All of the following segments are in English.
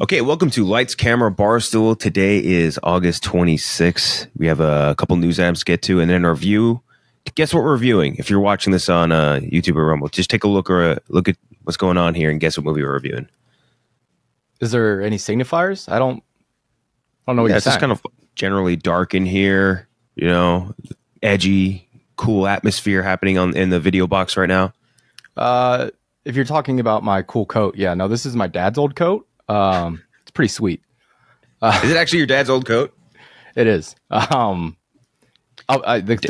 Okay, welcome to Lights, Camera, Barstool. Today is August 26th. We have a couple news items to get to, and then a review. Guess what we're reviewing? If you're watching this on YouTube or Rumble, just take a look at what's going on here and guess what movie we're reviewing. Is there any signifiers? I don't know what you're saying. It's just kind of generally dark in here. You know, edgy, cool atmosphere happening in the video box right now. If you're talking about my cool coat, yeah, no, this is my dad's old coat. It's pretty sweet. Is it actually your dad's old coat? It is. The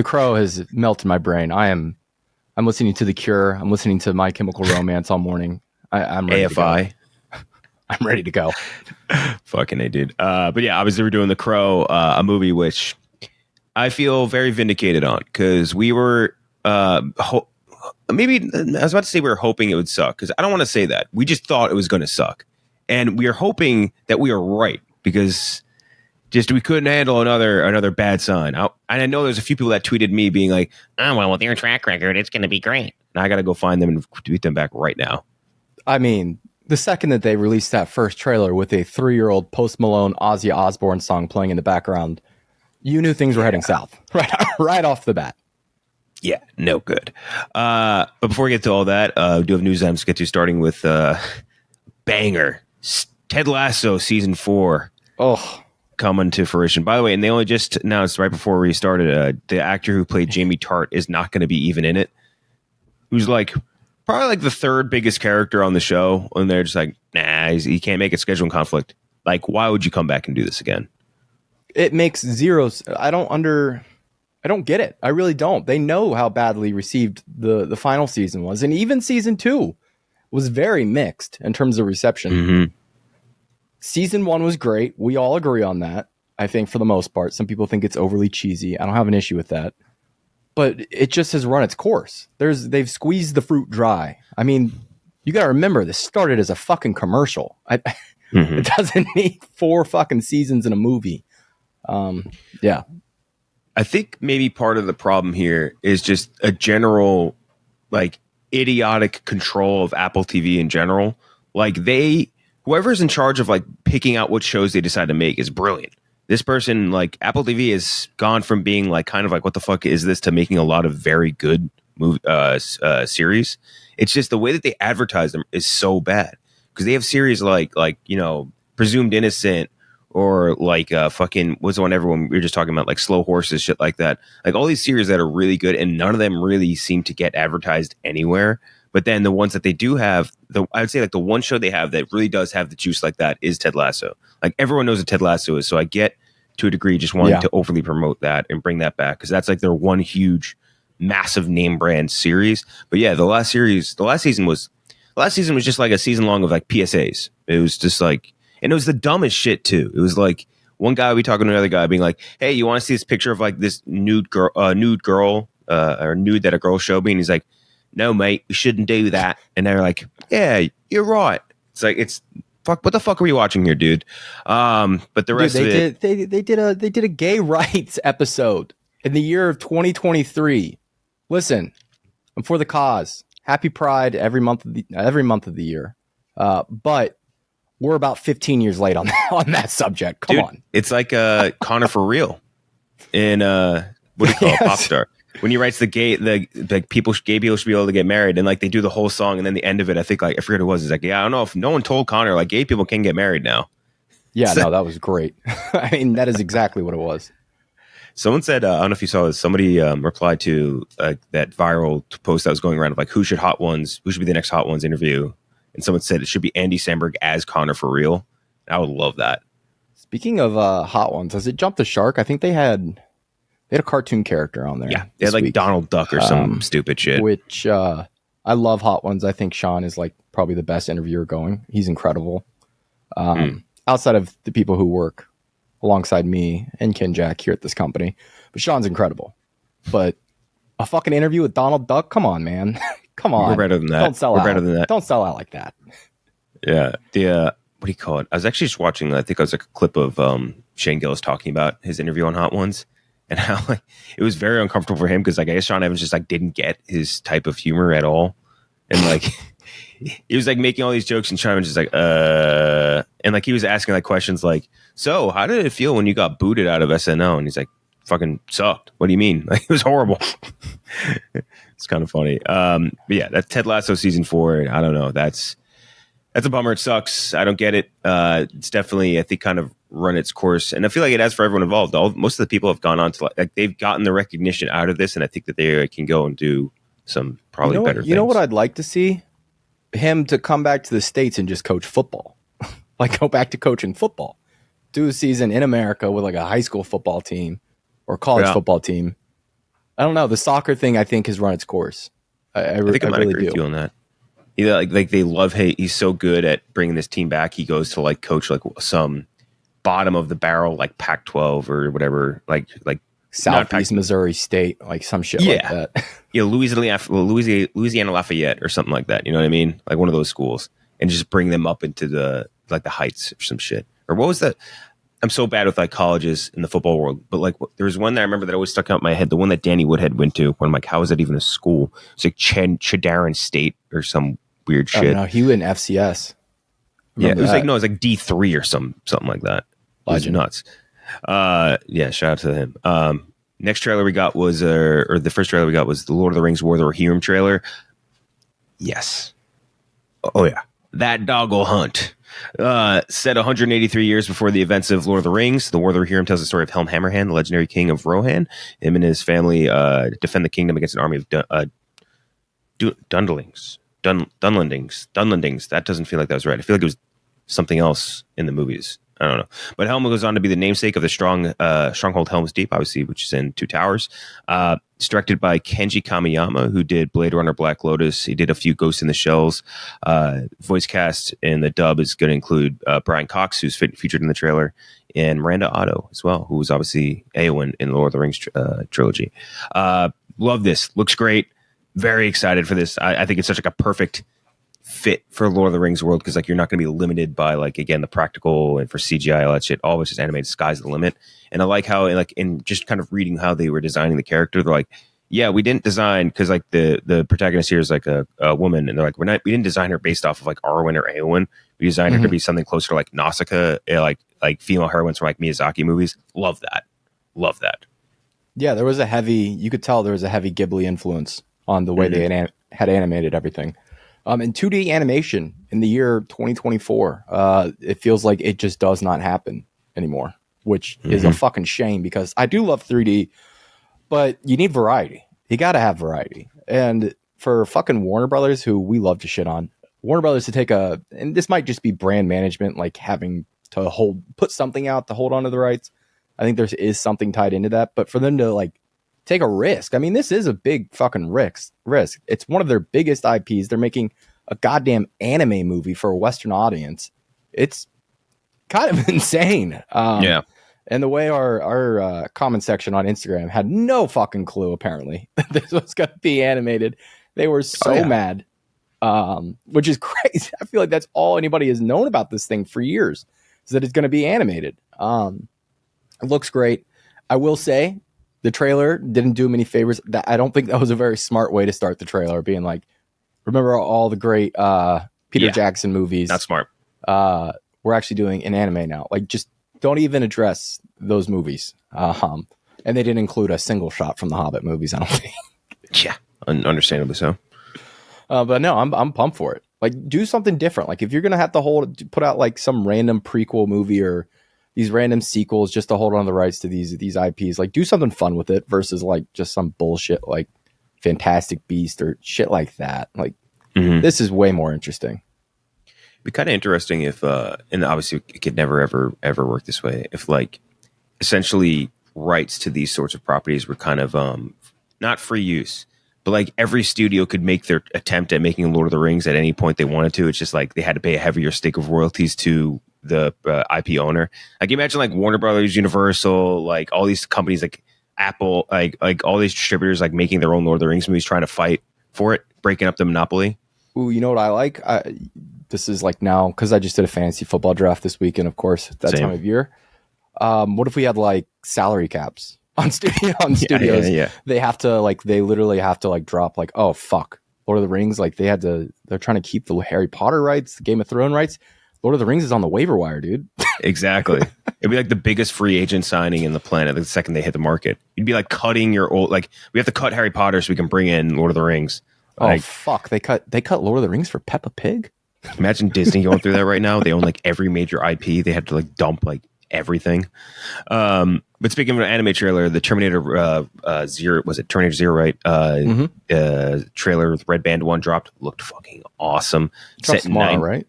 Crow has melted my brain. I'm listening to The Cure. I'm listening to My Chemical Romance all morning. I'm ready AFI. to go. I'm ready to go. Fucking A, dude. But yeah, obviously we're doing The Crow, a movie which I feel very vindicated on because we were maybe I was about to say we were hoping it would suck because I don't want to say that. We just thought it was going to suck. And we are hoping that we are right because just we couldn't handle another bad sign. And I know there's a few people that tweeted me being like, "Oh well, with your track record, it's going to be great." And I got to go find them and tweet them back right now. I mean, the second that they released that first trailer with a 3-year-old Post Malone Ozzy Osbourne song playing in the background, you knew things were heading south right off the bat. Yeah, no good. But before we get to all that, we do have news items to get to, starting with banger. Ted Lasso season 4 coming to fruition. By the way, and they only just announced right before we started, the actor who played Jamie Tart is not going to be even in it. Who's probably like the third biggest character on the show, and they're just like, nah, he can't make a scheduling conflict. Like, why would you come back and do this again? It makes zero. I don't get it. I really don't. They know how badly received the final season was, and even season 2 was very mixed in terms of reception. Mm-hmm. Season 1 was great. We all agree on that. I think for the most part, some people think it's overly cheesy. I don't have an issue with that, but it just has run its course. They've squeezed the fruit dry. I mean, you got to remember this started as a fucking commercial. It doesn't need 4 fucking seasons in a movie. Yeah. I think maybe part of the problem here is just a general idiotic control of Apple TV in general. Whoever's in charge of picking out what shows they decide to make is brilliant. This person, Apple TV has gone from being kind of what the fuck is this, to making a lot of very good series. It's just the way that they advertise them is so bad because they have series like Presumed Innocent, or fucking what's the one everyone we were just talking about, Slow Horses, shit like that. All these series that are really good, and none of them really seem to get advertised anywhere. But then the ones that they do have, I would say the one show they have that really does have the juice like that is Ted Lasso. Everyone knows what Ted Lasso is, so I get to a degree just wanting to overly promote that and bring that back because that's their one huge, massive name brand series. But yeah, the last season was just a season long of PSAs. It was just and it was the dumbest shit too. It was one guy would be talking to another guy being like, "Hey, you want to see this picture of this nude girl or nude that a girl showed me?" And he's like, "No, mate, we shouldn't do that." And they're like, "Yeah, you're right." It's fuck. What the fuck are we watching here, dude? But the rest of it, they did a gay rights episode in the year of 2023. Listen, I'm for the cause. Happy Pride every month of the year. But we're about 15 years late on that subject. Come on. It's Connor for real in what do you call it? Pop star. When he writes gay people should be able to get married, and they do the whole song, and then the end of it, I think I forget what it was. It's I don't know if no one told Connor gay people can get married now. Yeah, no, that was great. I mean, that is exactly what it was. Someone said, I don't know if you saw this. Somebody replied to that viral post that was going around of who should be the next Hot Ones interview, and someone said it should be Andy Samberg as Connor for real. I would love that. Speaking of Hot Ones, has it jumped the shark? I think they had a cartoon character on there. Yeah, they had Donald Duck or some stupid shit. Which I love Hot Ones. I think Sean is probably the best interviewer going. He's incredible. Outside of the people who work alongside me and Kenjac here at this company, but Sean's incredible. But a fucking interview with Donald Duck? Come on, man. Come on. We're better than that. Don't sell out. Better than that. Don't sell out like that. Yeah. The what do you call it? I was actually just watching. I think it was a clip of Shane Gillis talking about his interview on Hot Ones, and how it was very uncomfortable for him because I guess Sean Evans just didn't get his type of humor at all, and he was making all these jokes, and Sean Evans just And like he was asking like questions like, so how did it feel when you got booted out of SNL? And he's like, fucking sucked. What do you mean? Like, it was horrible. It's kind of funny. But yeah, that's Ted Lasso season 4. I don't know. That's a bummer. It sucks. I don't get it. It's definitely, I think, kind of run its course. And I feel like it has for everyone involved. Most of the people have gone on to like they've gotten the recognition out of this. And I think that they can go and do some probably better things. You know what I'd like to see? Him to come back to the States and just coach football. Like go back to coaching football. Do a season in America with like a high school football team or college football team. I don't know. The soccer thing, I think, has run its course. I think I might really agree with you on that. Yeah, like they love. Hey, he's so good at bringing this team back. He goes to like coach like some bottom of the barrel like Pac-12 or whatever, like Southeast Missouri State, like some shit like that. Yeah, Louisiana Lafayette or something like that. You know what I mean? Like one of those schools, and just bring them up into the like the heights or some shit. Or what was that? I'm so bad with like colleges in the football world, but like there was one that I remember that always stuck out in my head. The one that Danny Woodhead went to. When I'm like, how is that even a school? It's like Chadaran State or some weird shit. No, he went FCS. Remember it was that? It was like D3 or something like that. It was nuts. Yeah, shout out to him. Next trailer we got was, or the first trailer we got was the Lord of the Rings War of the Rohirrim trailer. Yes. Oh yeah. That dog will hunt. Set 183 years before the events of Lord of the Rings, the War of the Rohirrim tells the story of Helm Hammerhand, the legendary king of Rohan. Him and his family defend the kingdom against an army of Dunlendings. That doesn't feel like that was right. I feel like it was something else in the movies. I don't know. But Helm goes on to be the namesake of the stronghold Helm's Deep, obviously, which is in Two Towers. It's directed by Kenji Kamiyama, who did Blade Runner, Black Lotus. He did a few Ghost in the Shells. Voice cast in the dub is going to include Brian Cox, who's featured in the trailer, and Miranda Otto as well, who was obviously Eowyn in the Lord of the Rings trilogy. Love this. Looks great. Very excited for this. I think it's such like a perfect fit for Lord of the Rings world because like you're not going to be limited by like again the practical and for CGI all that shit. All of it's just animated. Sky's the limit. And I like how like in just kind of reading how they were designing the character, they're like, yeah, we didn't design because like the protagonist here is like a woman, and they're like we didn't design her based off of like Arwen or Eowyn. We designed her to be something closer to like Nausicaa, like female heroines from like Miyazaki movies. Love that. Yeah, there was you could tell there was a heavy Ghibli influence on the way they had animated everything. In 2D animation in the year 2024, it feels like it just does not happen anymore, which is a fucking shame because I do love 3D, but you need variety. You got to have variety. And for fucking Warner Brothers, who we love to shit on, Warner Brothers to take and this might just be brand management, like having to put something out to hold on to the rights. I think there is something tied into that, but for them to like take a risk. I mean, this is a big fucking risk. It's one of their biggest IPs. They're making a goddamn anime movie for a Western audience. It's kind of insane. Yeah. And the way our comment section on Instagram had no fucking clue, apparently, this was going to be animated. They were so mad, which is crazy. I feel like that's all anybody has known about this thing for years, is that it's going to be animated. It looks great. I will say, the trailer didn't do him any favors. I don't think that was a very smart way to start the trailer, being like, remember all the great Peter Jackson movies? Not smart. We're actually doing an anime now. Like, just don't even address those movies. And they didn't include a single shot from the Hobbit movies, I don't think. Yeah, understandably so. But no, I'm pumped for it. Like, do something different. Like, if you're gonna have to put out like some random prequel movie or these random sequels just to hold on to the rights to these IPs, like do something fun with it versus like just some bullshit like Fantastic Beast or shit like that. Like this is way more interesting. It'd be kind of interesting if, and obviously it could never ever work this way, if like essentially rights to these sorts of properties were kind of not free use, but like every studio could make their attempt at making Lord of the Rings at any point they wanted to. It's just like they had to pay a heavier stake of royalties to the IP owner. Like imagine like Warner Brothers, Universal, like all these companies like Apple, like all these distributors like making their own Lord of the Rings movies, trying to fight for it, breaking up the monopoly. Ooh, you know what I like? This is like now, because I just did a fantasy football draft this weekend, of course, at that time of year. What if we had like salary caps on studios? Yeah. They literally have to like drop like, oh fuck, Lord of the Rings, like they're trying to keep the Harry Potter rights, the Game of Thrones rights. Lord of the Rings is on the waiver wire, dude. Exactly. It'd be like the biggest free agent signing in the planet the second they hit the market. You'd be like cutting your old, like, we have to cut Harry Potter so we can bring in Lord of the Rings. Like, oh fuck! They cut Lord of the Rings for Peppa Pig. imagine Disney going through that right now. They own like every major IP. They had to like dump like everything. But speaking of an anime trailer, the Terminator Zero, was it Terminator Zero, right? Trailer with Red Band 1 dropped. Looked fucking awesome. Drops tomorrow, right?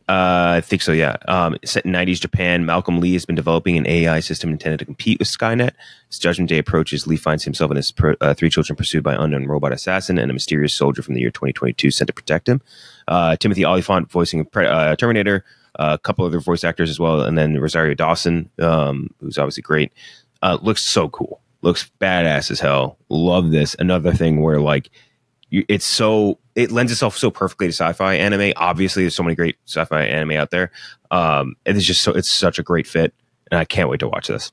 I think so, yeah. Set in 90s Japan, Malcolm Lee has been developing an AI system intended to compete with Skynet. As Judgment Day approaches, Lee finds himself and his three children pursued by an unknown robot assassin and a mysterious soldier from the year 2022 sent to protect him. Timothy Olyphant voicing Terminator, a couple other voice actors as well, and then Rosario Dawson, who's obviously great. Looks so cool. Looks badass as hell. Love this. Another thing where like it lends itself so perfectly to sci-fi anime. Obviously, there's so many great sci-fi anime out there. It's such a great fit, and I can't wait to watch this.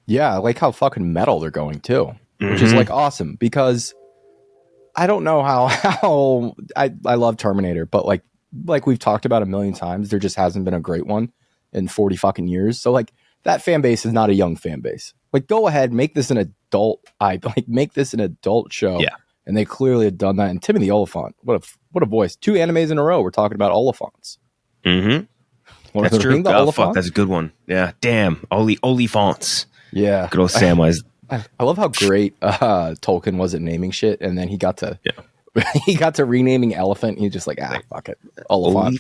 Yeah, I like how fucking metal they're going too, which is like awesome because I don't know how I love Terminator, but like we've talked about a million times, there just hasn't been a great one in 40 fucking years. So like that fan base is not a young fan base. Like go ahead, make this an adult show. Yeah. And they clearly had done that. And Timothy Olyphant, what a voice! 2 animes in a row. We're talking about Oliphants. That's true. Oh, fuck, that's a good one. Yeah, damn, Oliphants. Yeah, good old Samwise. I love how great Tolkien was at naming shit, and then he got to renaming elephant. He's just like, fuck it, Oliphant.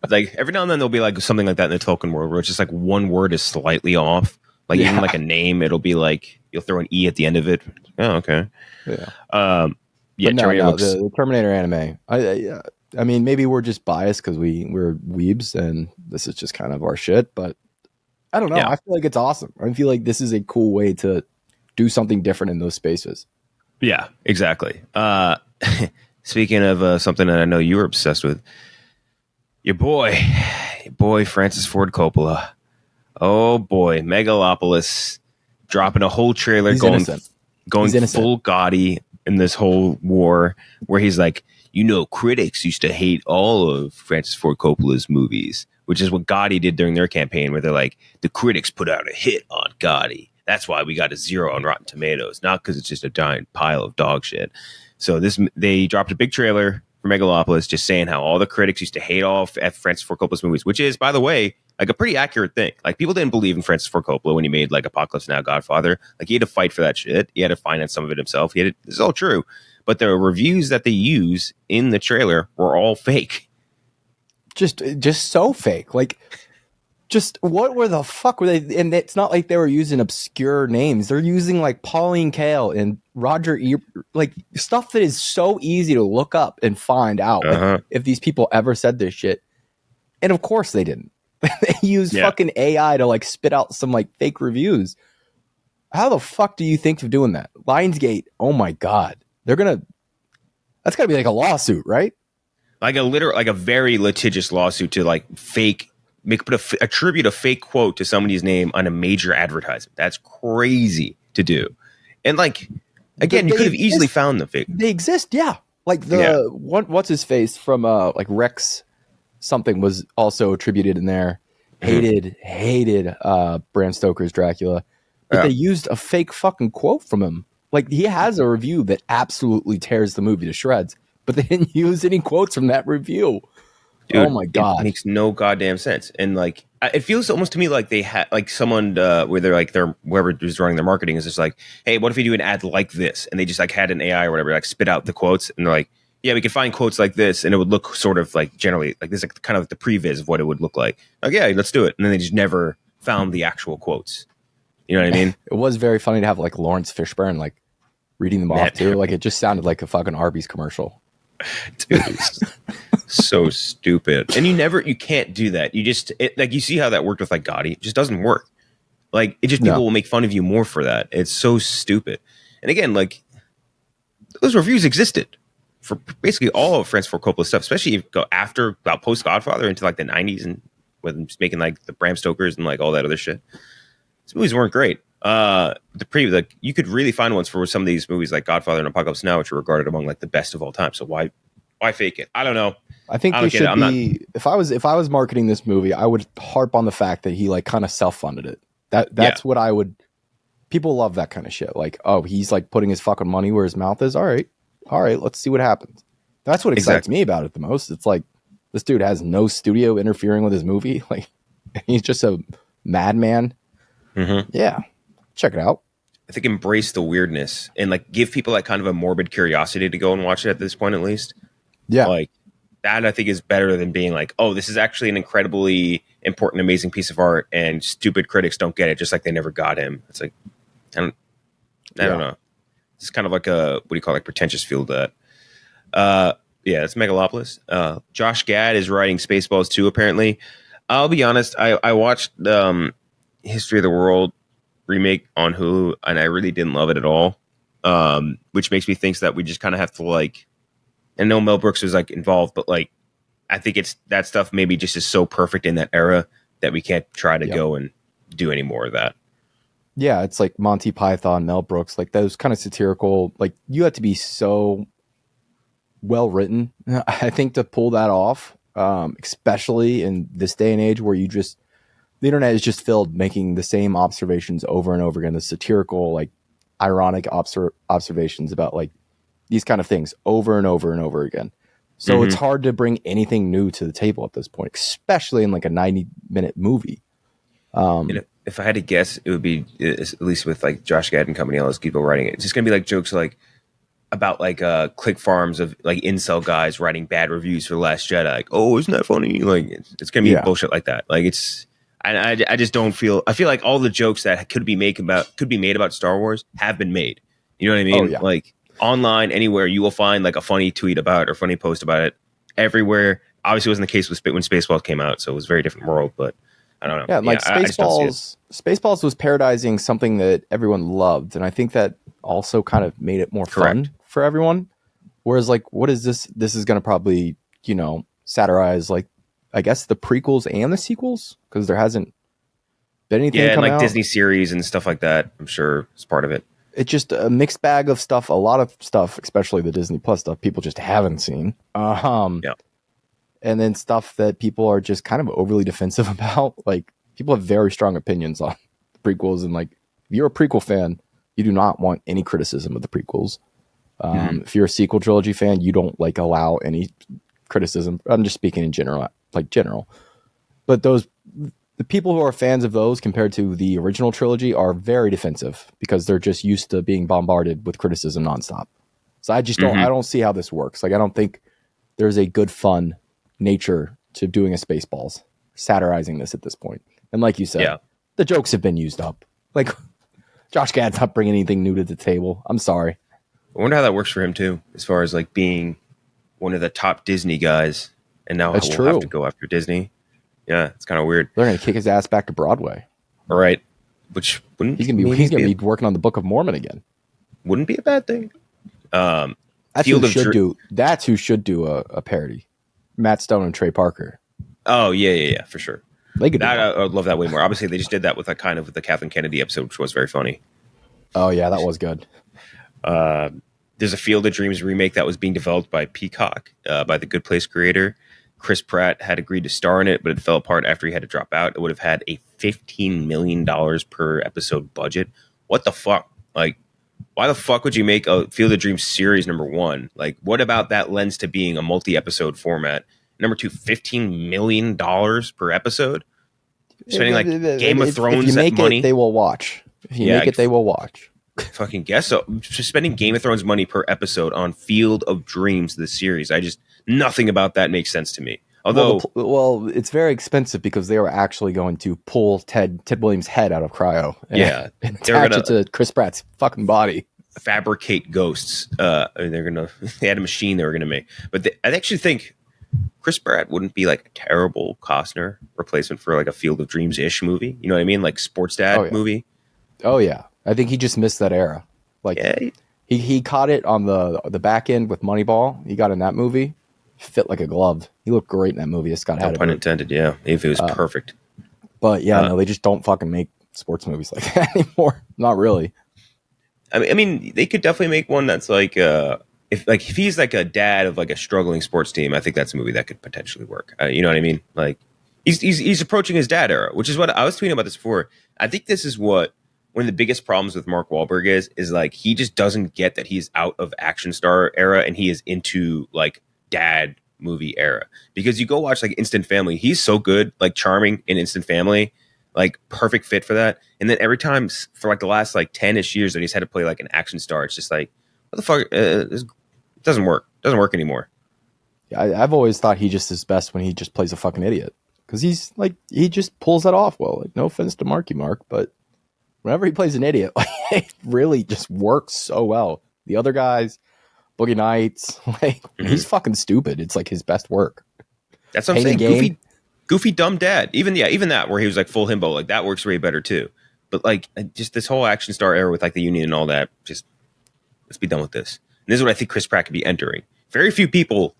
Like every now and then there'll be like something like that in the Tolkien world where it's just like one word is slightly off. Like even like a name, it'll be like you'll throw an E at the end of it. Oh, okay. Yeah. The Terminator anime. I mean, maybe we're just biased because we're weebs and this is just kind of our shit. But I don't know. Yeah. I feel like it's awesome. I feel like this is a cool way to do something different in those spaces. Yeah, exactly. Speaking of something that I know you were obsessed with, your boy Francis Ford Coppola. Oh boy, Megalopolis dropping a whole trailer. He's going full gaudy in this whole war where he's like, critics used to hate all of Francis Ford Coppola's movies, which is what Gotti did during their campaign where they're like, the critics put out a hit on Gotti. That's why we got a 0 on Rotten Tomatoes, not because it's just a giant pile of dog shit. So they dropped a big trailer for Megalopolis just saying how all the critics used to hate all Francis Ford Coppola's movies, which is, by the way, like a pretty accurate thing. Like people didn't believe in Francis Ford Coppola when he made like Apocalypse Now, Godfather. Like he had to fight for that shit. He had to finance some of it himself. This is all true. But the reviews that they use in the trailer were all fake. Just so fake. Like, just what were the fuck were they? And it's not like they were using obscure names. They're using like Pauline Kael and Roger like stuff that is so easy to look up and find out if these people ever said this shit. And of course they didn't. They used fucking AI to like spit out some like fake reviews. How the fuck do you think of doing that? Lionsgate, oh my god. That's gotta be like a lawsuit, right? Like a very litigious lawsuit to like attribute a fake quote to somebody's name on a major advertisement. That's crazy to do. And like, again, you could have easily found the fake. They exist, yeah. Like what's his face from like Rex something was also attributed in there. Hated Bram Stoker's Dracula. But they used a fake fucking quote from him. Like he has a review that absolutely tears the movie to shreds, but they didn't use any quotes from that review. Dude, oh my god, it makes no goddamn sense. And like, it feels almost to me like they had like someone where they're like whoever is running their marketing is just like, hey, what if we do an ad like this? And they just like had an AI or whatever like spit out the quotes, and they're like, yeah, we could find quotes like this, and it would look sort of like generally like this, like kind of like the previs of what it would look like. Like, yeah, let's do it. And then they just never found the actual quotes. You know what I mean? It was very funny to have like Lawrence Fishburne like reading them off too. Like it just sounded like a fucking Arby's commercial. Dude, so stupid. And you can't do that. You just like you see how that worked with like Gotti. It just doesn't work. Like it just people will make fun of you more for that. It's so stupid. And again, like those reviews existed for basically all of Francis Ford Coppola stuff, especially if you go after about post Godfather into like the 90s and with just making like the Bram Stokers and like all that other shit. These movies weren't great. You could really find ones for some of these movies like Godfather and Apocalypse Now, which are regarded among like the best of all time. So why Why fake it? I don't know. I think I they don't get it. should I'm not. be. If I was marketing this movie, I would harp on the fact that he like kind of self funded it. That's what I would. People love that kind of shit. Like, oh, he's like putting his fucking money where his mouth is. All right, let's see what happens. That's what excites me about it the most. It's like this dude has no studio interfering with his movie. Like, he's just a madman. Mm-hmm. Yeah, check it out. I think embrace the weirdness and like give people like kind of a morbid curiosity to go and watch it at this point, at least. Yeah, like that I think is better than being like, oh, this is actually an incredibly important, amazing piece of art, and stupid critics don't get it, just like they never got him. It's like I don't know. It's kind of like a what do you call it, like pretentious feel to that. Yeah, it's Megalopolis. Josh Gad is writing Spaceballs 2, apparently. I'll be honest, I watched History of the World remake on Hulu, and I really didn't love it at all. Which makes me think that we just kind of have to like, and no Mel Brooks was like involved, but like I think it's that stuff maybe just is so perfect in that era that we can't try to go and do any more of that. Yeah, it's like Monty Python, Mel Brooks, like those kind of satirical, like you have to be so well written, I think, to pull that off, especially in this day and age where the internet is just filled making the same observations over and over again, the satirical, like ironic observations about like these kind of things over and over and over again. So it's hard to bring anything new to the table at this point, especially in like a 90-minute movie. If I had to guess, it would be, at least with like Josh Gad and company, all those people writing it, it's just gonna be like jokes like about like click farms of like incel guys writing bad reviews for The Last Jedi. Like, oh, isn't that funny? Like, it's gonna be bullshit like that. Like, it's I just don't feel. I feel like all the jokes that could be made about Star Wars have been made. You know what I mean? Oh, yeah. Like online, anywhere you will find like a funny tweet about it or funny post about it. Everywhere. Obviously, it wasn't the case when Spaceballs came out, so it was a very different world. But I don't know. Yeah, like Spaceballs was parodizing something that everyone loved, and I think that also kind of made it more fun for everyone. Whereas, like, what is this? This is going to probably, satirize, like, I guess the prequels and the sequels, because there hasn't been anything. Yeah, and like out. Disney series and stuff like that. I'm sure is part of it. It's just a mixed bag of stuff. A lot of stuff, especially the Disney Plus stuff, people just haven't seen. Yeah. And then stuff that people are just kind of overly defensive about. Like, people have very strong opinions on the prequels. And, like, if you're a prequel fan, you do not want any criticism of the prequels. If you're a sequel trilogy fan, you don't, like, allow any criticism. I'm just speaking in general. But the people who are fans of those compared to the original trilogy are very defensive because they're just used to being bombarded with criticism nonstop. So I just I don't see how this works. Like, I don't think there's a good fun nature to doing a Spaceballs, satirizing this at this point. And like you said, the jokes have been used up. Like, Josh Gad's not bringing anything new to the table. I'm sorry. I wonder how that works for him too, as far as like being one of the top Disney guys, and now we'll have to go after Disney. Yeah, it's kind of weird. They're going to kick his ass back to Broadway. All right, which wouldn't he's going to be working on the Book of Mormon again. Wouldn't be a bad thing. That's who should do a parody. Matt Stone and Trey Parker. Oh yeah, for sure. They could I would love that way more. Obviously, they just did that with with the Kathleen Kennedy episode, which was very funny. Oh yeah, that was good. There's a Field of Dreams remake that was being developed by Peacock, by the Good Place creator. Chris Pratt had agreed to star in it, but it fell apart after he had to drop out. It would have had a $15 million per episode budget. What the fuck? Like, why the fuck would you make a Field of Dreams series, number one? Like, what about that lends to being a multi-episode format? Number two, $15 million per episode? Spending like Game of Thrones if you make money? It, they will watch. If you make it, they will watch. Fucking guess so. Just spending Game of Thrones money per episode on Field of Dreams, the series. Nothing about that makes sense to me. Although, well, it's very expensive because they were actually going to pull Ted Williams' head out of cryo. And attach it to Chris Pratt's fucking body. Fabricate ghosts. They had a machine they were gonna make. But I actually think Chris Pratt wouldn't be like a terrible Costner replacement for like a Field of Dreams ish movie. You know what I mean? Like sports dad movie. Oh yeah. I think he just missed that era. Like he caught it on the back end with Moneyball. He got in that movie. Fit like a glove. He looked great in that movie. Scott had no pun intended. Yeah, if it was perfect. But no, they just don't fucking make sports movies like that anymore. Not really. I mean, they could definitely make one that's like if he's like a dad of like a struggling sports team, I think that's a movie that could potentially work. You know what I mean? Like he's approaching his dad era, which is what I was tweeting about this before. I think this is what one of the biggest problems with Mark Wahlberg is like he just doesn't get that he's out of action star era and he is into like dad movie era. Because you go watch like Instant Family, he's so good, like charming in Instant Family, like perfect fit for that. And then every time for like the last like 10-ish years that he's had to play like an action star, it's just like, what the fuck? It doesn't work. It doesn't work anymore. Yeah, I've always thought he just is best when he just plays a fucking idiot. Because he's like, he just pulls that off well. Like, no offense to Mark, but whenever he plays an idiot, like, it really just works so well. The other guys, Boogie Nights, like he's fucking stupid. It's like his best work. That's what I'm saying. Goofy dumb dad. Even that where he was like full himbo, like that works way better too. But like just this whole action star era with like the Union and all that, just let's be done with this. And this is what I think Chris Pratt could be entering. Very few people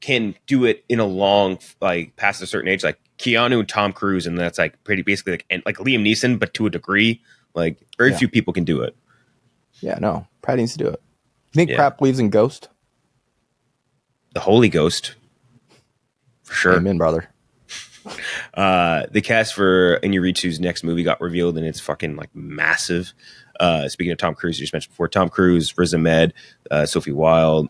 can do it in a long, like past a certain age, like Keanu and Tom Cruise, and that's like pretty basically like Liam Neeson, but to a degree. Like very few people can do it. Yeah, no, Pratt needs to do it. You think Pratt believes in Ghost? The Holy Ghost, for sure. Amen, brother. The cast for Iñárritu's next movie got revealed, and it's fucking like massive. Speaking of Tom Cruise, you just mentioned before, Tom Cruise, Riz Ahmed, Sophie Wilde,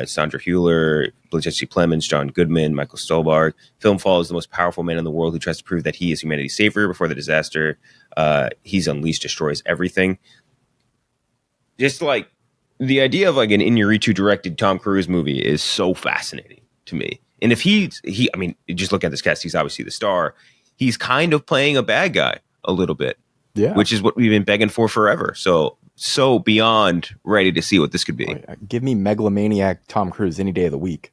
Sandra Hüller, Jesse Plemons, John Goodman, Michael Stolberg. Film follows the most powerful man in the world who tries to prove that he is humanity's savior before the disaster he's unleashed destroys everything. Just like the idea of like an Iñárritu directed Tom Cruise movie is so fascinating to me. And if I mean, just look at this cast, he's obviously the star. He's kind of playing a bad guy a little bit. Yeah. Which is what we've been begging for forever. So beyond ready to see what this could be. Oh, yeah. Give me megalomaniac Tom Cruise any day of the week.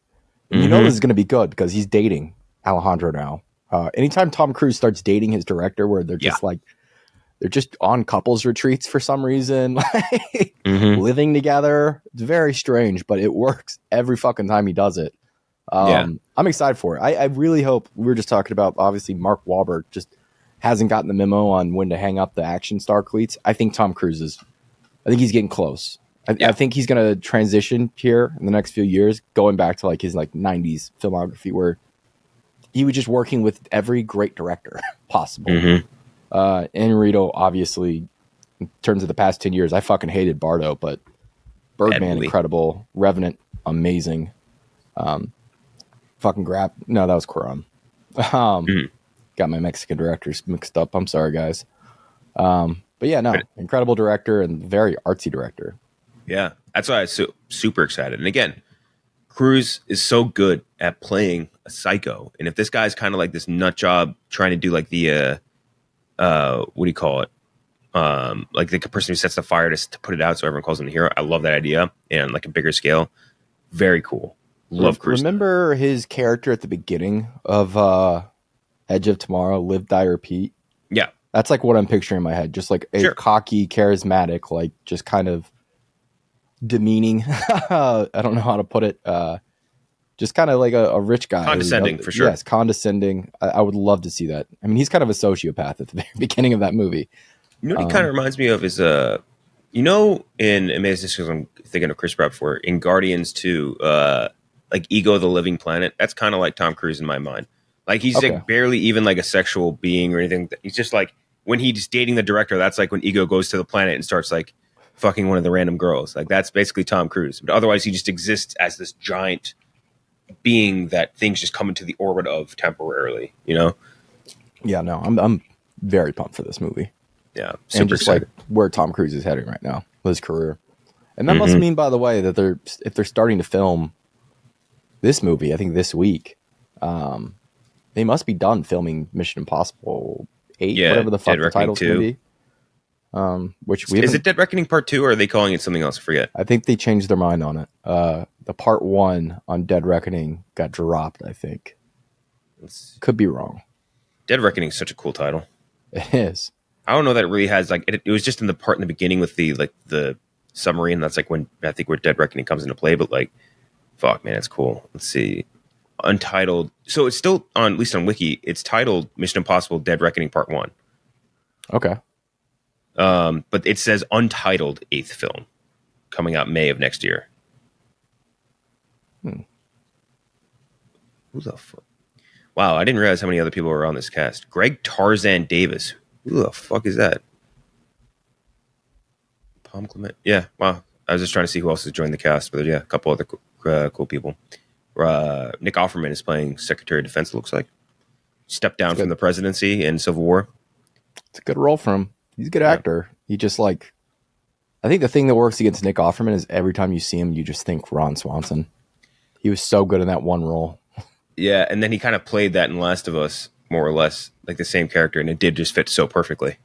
And you know this is going to be good because he's dating Alejandro now. Anytime Tom Cruise starts dating his director where they're just like, they're just on couples retreats for some reason, like living together. It's very strange, but it works every fucking time he does it. I'm excited for it. I really hope, we were just talking about, obviously, Mark Wahlberg just hasn't gotten the memo on when to hang up the action star cleats. I think Tom Cruise is, I think he's getting close. I think he's going to transition here in the next few years, going back to like his like 90s filmography where he was just working with every great director possible. Iñárritu, obviously, in terms of the past 10 years, I fucking hated Bardo, but Birdman, incredible. Revenant, amazing. Fucking Grab. No, that was Cuarón. Got my Mexican directors mixed up. I'm sorry, guys. But yeah, no, incredible director and very artsy director. Yeah, that's why I was super excited. And again, Cruise is so good at playing a psycho. And if this guy's kind of like this nut job trying to do like the, what do you call it? Like the person who sets the fire to put it out so everyone calls him the hero. I love that idea. And like a bigger scale. Very cool. Love Cruise. Remember his character at the beginning of Edge of Tomorrow, Live, Die, Repeat? Yeah. That's like what I'm picturing in my head. Just like a cocky, charismatic, like just kind of demeaning. I don't know how to put it. Just kind of like a rich guy. Condescending, for sure. Yes, condescending. I would love to see that. I mean, he's kind of a sociopath at the very beginning of that movie. You know what he kind of reminds me of is, you know, in Amazing, because I'm thinking of Chris Pratt before, in Guardians 2, like Ego the Living Planet, that's kind of like Tom Cruise in my mind. Like he's like barely even like a sexual being or anything. He's just like, when he's dating the director, that's like when Ego goes to the planet and starts like fucking one of the random girls. Like that's basically Tom Cruise. But otherwise he just exists as this giant being that things just come into the orbit of temporarily, you know? Yeah, no, I'm very pumped for this movie. Yeah. And just excited. Like where Tom Cruise is heading right now with his career. And that must mean, by the way, that if they're starting to film this movie, I think this week, they must be done filming Mission Impossible 8, whatever the fuck the title's going to be. Which we is it Dead Reckoning Part 2 or are they calling it something else? I forget. I think they changed their mind on it. The Part 1 on Dead Reckoning got dropped, I think. Could be wrong. Dead Reckoning is such a cool title. It is. I don't know that it really has like it was just in the part in the beginning with the submarine. That's like when I think where Dead Reckoning comes into play. But like, fuck, man, it's cool. Let's see. Untitled. So it's still on, at least on Wiki, it's titled Mission Impossible Dead Reckoning Part 1. Okay. But it says untitled 8th film coming out May of next year. Who the fuck? Wow, I didn't realize how many other people were on this cast. Greg Tarzan Davis. Who the fuck is that? Palm Clement. Yeah, wow. I was just trying to see who else has joined the cast, but yeah, a couple other cool people. Nick Offerman is playing Secretary of Defense, it looks like. Stepped down from the presidency in Civil War. It's a good role for him. He's a good actor. He just like, I think the thing that works against Nick Offerman is every time you see him, you just think Ron Swanson. He was so good in that one role. Yeah, and then he kind of played that in Last of Us, more or less, like the same character, and it did just fit so perfectly.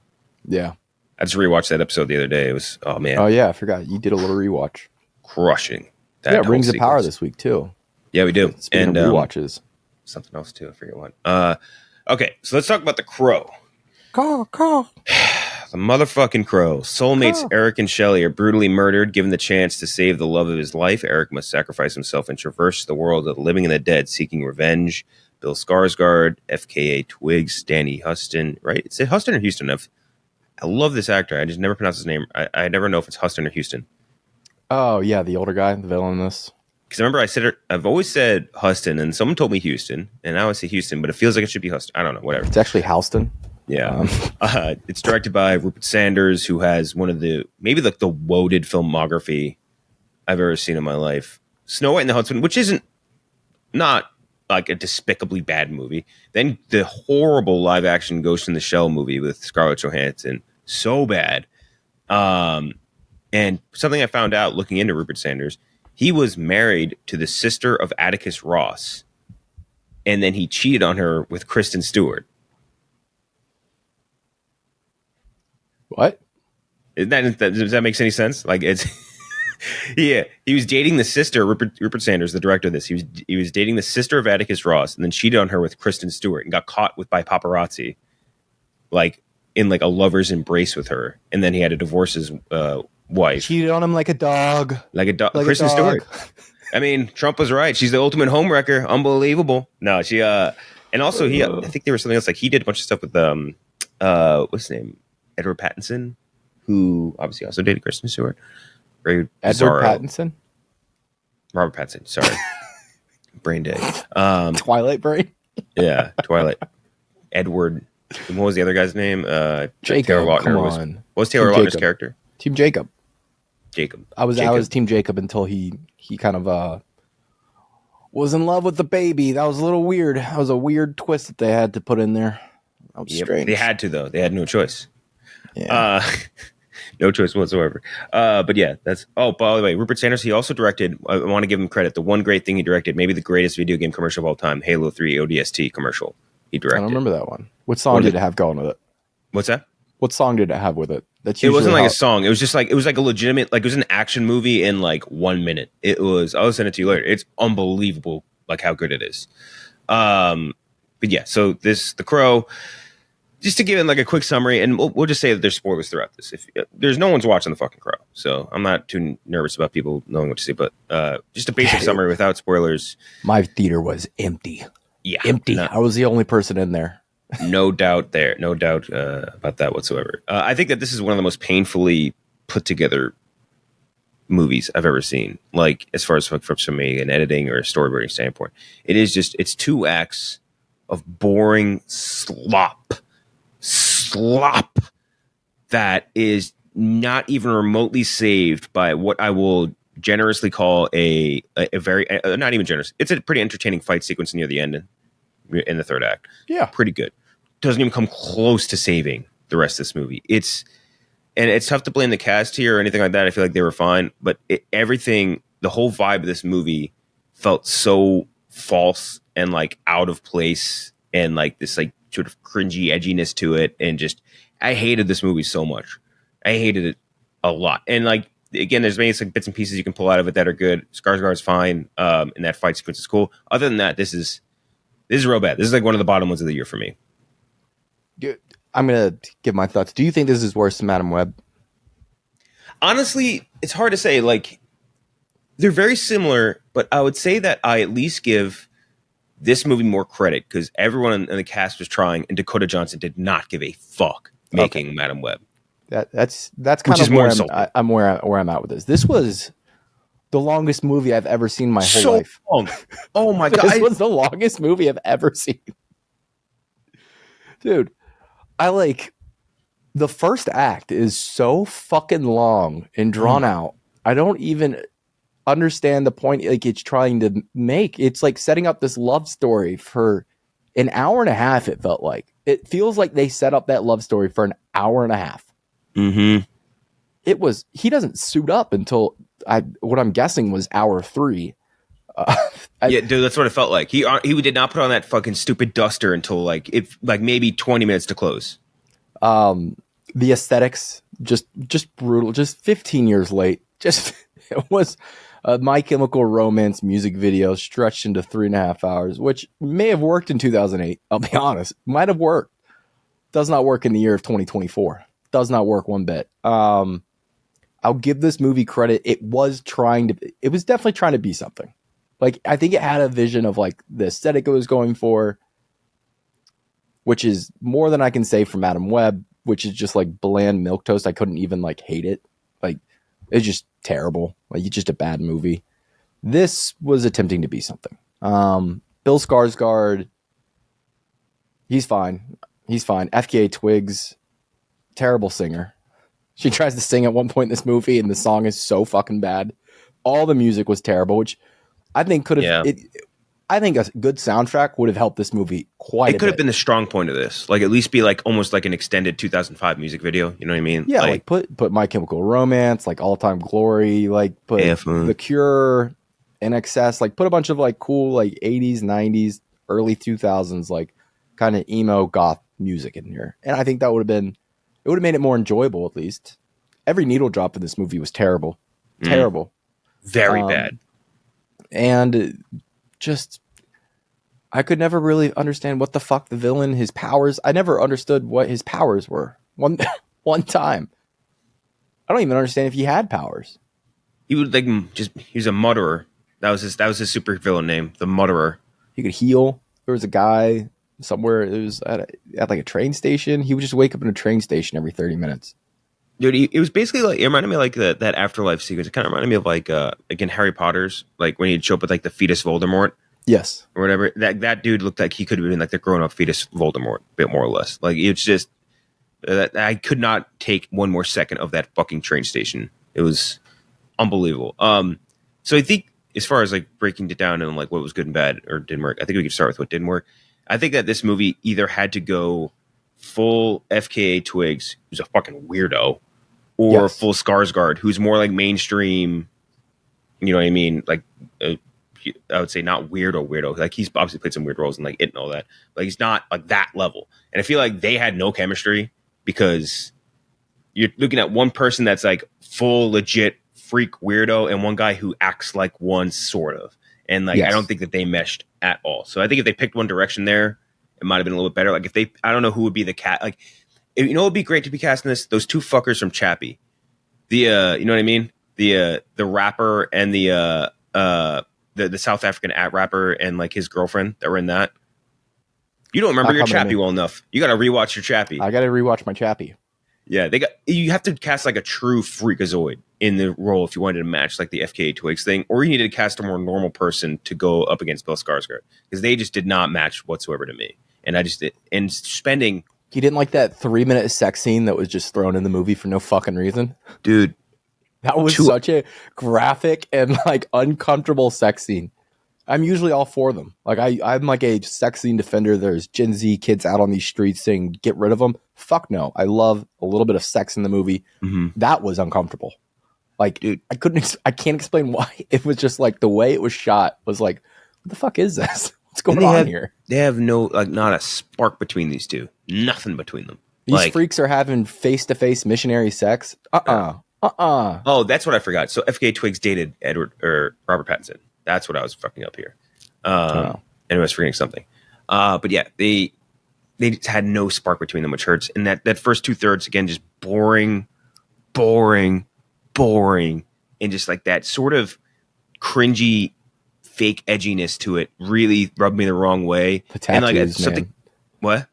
Yeah. I just rewatched that episode the other day. It was, oh man. Oh yeah, I forgot. You did a little rewatch. Crushing. That Rings of Power this week too. Yeah, we do. Speaking of rewatches. Something else too, I forget what. Okay, so let's talk about The Crow. Crow. The motherfucking Crow. Soulmates Eric and Shelley are brutally murdered. Given the chance to save the love of his life, Eric must sacrifice himself and traverse the world of the living and the dead, seeking revenge. Bill Skarsgård, FKA Twigs, Danny Huston, right? Is it Huston or Houston? I love this actor. I just never pronounce his name. I never know if it's Huston or Houston. Oh, yeah, the older guy, the villain in this. Because remember, I've always said Huston, and someone told me Houston, and I always say Houston, but it feels like it should be Huston. I don't know, whatever. It's actually Houston. Yeah. It's directed by Rupert Sanders, who has one of maybe like the woaded filmography I've ever seen in my life. Snow White and the Huntsman, which isn't not like a despicably bad movie. Then the horrible live action Ghost in the Shell movie with Scarlett Johansson. So bad. And something I found out looking into Rupert Sanders, he was married to the sister of Atticus Ross. And then he cheated on her with Kristen Stewart. What? Does that make any sense? Like it's yeah, he was dating the sister. Rupert Sanders, the director of this, he was dating the sister of Atticus Ross, and then cheated on her with Kristen Stewart, and got caught by paparazzi, like in like a lover's embrace with her, and then he had to divorce his wife. Cheated on him like a dog. Like Kristen Stewart. I mean, Trump was right. She's the ultimate homewrecker. Unbelievable. No, she and also I think there was something else. Like he did a bunch of stuff with what's his name? Edward Pattinson, who obviously also dated Kristen Stewart. Very Edward Pattinson? Robert Pattinson, sorry. Brain day. Twilight brain? Yeah, Twilight. Edward. What was the other guy's name? Jacob. Taylor Lautner Come on. What was Taylor Lautner's character? Team Jacob. I was Team Jacob until he kind of was in love with the baby. That was a little weird. That was a weird twist that they had to put in there. That was strange. They had to, though. They had no choice. Yeah. No choice whatsoever. But yeah, that's. Oh, by the way, Rupert Sanders, he also directed. I want to give him credit. The one great thing he directed, maybe the greatest video game commercial of all time, Halo 3 ODST commercial. He directed. I don't remember that one. What song did it have going with it? What's that? What song did it have with it? It wasn't like a song. It was just like it was like a legitimate, like it was an action movie in like 1 minute. It was. I'll send it to you later. It's unbelievable, like how good it is. But yeah, so The Crow. Just to give it like a quick summary, and we'll just say that there's spoilers throughout this. If there's no one's watching The fucking Crow, so I'm not too nervous about people knowing what to see. But just a basic summary without spoilers. My theater was empty. Yeah, empty. I was the only person in there. No doubt there. No doubt about that whatsoever. I think that this is one of the most painfully put together movies I've ever seen. Like as far as from an editing or a storyboarding standpoint, it's 2 acts of boring slop that is not even remotely saved by what I will generously call a very not even generous. It's a pretty entertaining fight sequence near the end in the third act. Yeah, pretty good. Doesn't even come close to saving the rest of this movie. It's tough to blame the cast here or anything like that. I feel like they were fine, but the whole vibe of this movie felt so false and like out of place and like this like sort of cringy edginess to it, and just I hated this movie so much. I hated it a lot. And like again, there's many like bits and pieces you can pull out of it that are good. Skarsgård's fine, and that fight sequence is cool. Other than that, this is real bad. This is like one of the bottom ones of the year for me. I'm gonna give my thoughts. Do you think this is worse than Madam Web? Honestly, it's hard to say. Like they're very similar, but I would say that I at least give this movie more credit because everyone in the cast was trying, and Dakota Johnson did not give a fuck making Madam Web. That's kind of where I'm at with this. This was The longest movie I've ever seen in my whole So life. long. Oh my god. This was the longest movie I've ever seen. Dude, the first act is so fucking long and drawn out. I don't even understand the point like it's trying to make. It's like setting up this love story for an hour and a half, it felt like. It feels like they set up that love story for an hour and a half. Mm-hmm. He doesn't suit up until what I'm guessing was hour 3. Yeah, dude, that's what it felt like. He did not put on that fucking stupid duster until like maybe 20 minutes to close. The aesthetics just brutal. Just 15 years late. Just it was a My Chemical Romance music video stretched into 3.5 hours, which may have worked in 2008. I'll be honest, might have worked. Does not work in the year of 2024. Does not work one bit. I'll give this movie credit. It was definitely trying to be something. Like, I think it had a vision of like the aesthetic it was going for, which is more than I can say from Adam Webb, which is just like bland milquetoast. I couldn't even like hate it. Like, it's just terrible. Like, it's just a bad movie. This was attempting to be something. Bill Skarsgård, he's fine. FKA Twigs, terrible singer. She tries to sing at one point in this movie, and the song is so fucking bad. All the music was terrible, which I think could have. Yeah. I think a good soundtrack would have helped this movie quite a bit. It could have been the strong point of this. Like, at least be like almost like an extended 2005 music video. You know what I mean? Yeah, like put My Chemical Romance, like All Time Glory, like put The Cure, NXS, like put a bunch of like cool like 80s, 90s, early 2000s like kind of emo goth music in here. And I think that would have made it more enjoyable at least. Every needle drop in this movie was terrible. Terrible. Very bad. And just, I could never really understand what the fuck the villain, his powers. I never understood what his powers were. One time. I don't even understand if he had powers. He would like he's a mutterer. That was his super villain name, the Mutterer. He could heal. There was a guy somewhere. It was at like a train station. He would just wake up in a train station every 30 minutes. Dude, it was basically like, it reminded me of like that afterlife sequence. It kind of reminded me of like in Harry Potter's, like when he'd show up with like the fetus Voldemort. Yes. Or whatever. That dude looked like he could have been like the grown up fetus Voldemort, a bit more or less. Like, it's just I could not take one more second of that fucking train station. It was unbelievable. So I think as far as like breaking it down and like what was good and bad or didn't work, I think we could start with what didn't work. I think that this movie either had to go full FKA Twigs, who's a fucking weirdo, or full Skarsgård, who's more like mainstream. You know what I mean? Like, I would say not weirdo. Like, he's obviously played some weird roles in like It and all that, but he's not like that level. And I feel like they had no chemistry because you're looking at one person that's like full legit freak weirdo and one guy who acts like one sort of. And like, I don't think that they meshed at all. So I think if they picked one direction there, it might have been a little bit better. Like, if they, I don't know who would be the cat. Like, you know, it would be great to be casting this. Those two fuckers from Chappie, you know what I mean? The rapper and the South African rapper and like his girlfriend that were in that. You don't remember your Chappie well enough. You got to rewatch your Chappie. I got to rewatch my Chappie. Yeah, you have to cast like a true freakazoid in the role if you wanted to match like the FKA Twigs thing, or you needed to cast a more normal person to go up against Bill Skarsgård, because they just did not match whatsoever to me. And I just and spending. You didn't like that 3-minute sex scene that was just thrown in the movie for no fucking reason, dude. That was such a graphic and like uncomfortable sex scene. I'm usually all for them. Like, I'm like a sex scene defender. There's Gen Z kids out on these streets saying, get rid of them. Fuck no. I love a little bit of sex in the movie. Mm-hmm. That was uncomfortable. Like, dude, I can't explain why. It was just like the way it was shot was like, what the fuck is this? What's going on here? They have no, like, not a spark between these two. Nothing between them. These freaks are having face-to-face missionary sex. Oh, that's what I forgot. So FKA Twigs dated Robert Pattinson. That's what I was fucking up here. And I was forgetting something. But yeah, they just had no spark between them, which hurts. And that first 2/3, again, just boring, and just like that sort of cringy, fake edginess to it really rubbed me the wrong way. The tattoos, and like something. Man. What?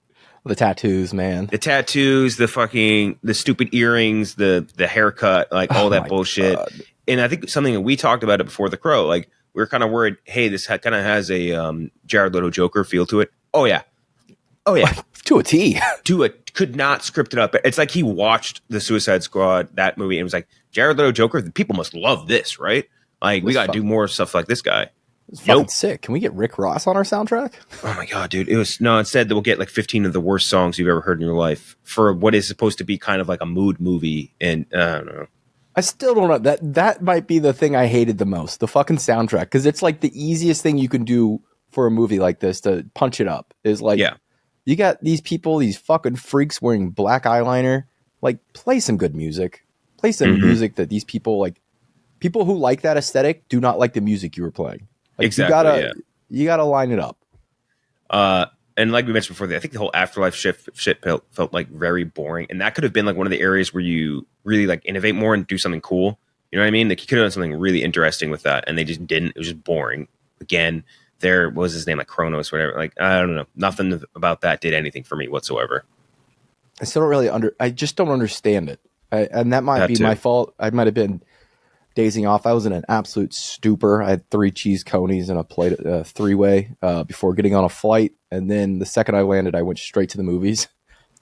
The tattoos, man. The tattoos, the stupid earrings, the haircut, like all that bullshit. God. and I think something that we talked about it before The Crow, like we were kind of worried, hey, this kind of has a Jared Leto Joker feel to it. Oh yeah, to a T. Could not script it up. It's like he watched the Suicide Squad, that movie, and was like, Jared Leto Joker, people must love this, right? Like we got to do more stuff like this guy. It's fucking sick. Can we get Rick Ross on our soundtrack? Oh my god, dude! Instead we'll get like 15 of the worst songs you've ever heard in your life for what is supposed to be kind of like a mood movie, and I don't know. I still don't know. That might be the thing I hated the most, the fucking soundtrack, because it's like the easiest thing you can do for a movie like this to punch it up. Is like, you got these people, these fucking freaks wearing black eyeliner. Like, play some good music. Play some music that these people like. People who like that aesthetic do not like the music you were playing. Like, exactly. You gotta line it up. And like we mentioned before, I think the whole afterlife shit felt like very boring, and that could have been like one of the areas where you really like innovate more and do something cool. You know what I mean? Like you could have done something really interesting with that, and they just didn't. It was just boring. Again, what was his name? Like Kronos, whatever. Like I don't know. Nothing about that did anything for me whatsoever. I still don't really I just don't understand it, and that might be my fault. I might have been dazing off. I was in an absolute stupor. I had 3 cheese conies and a plate, 3-way before getting on a flight. And then the second I landed, I went straight to the movies.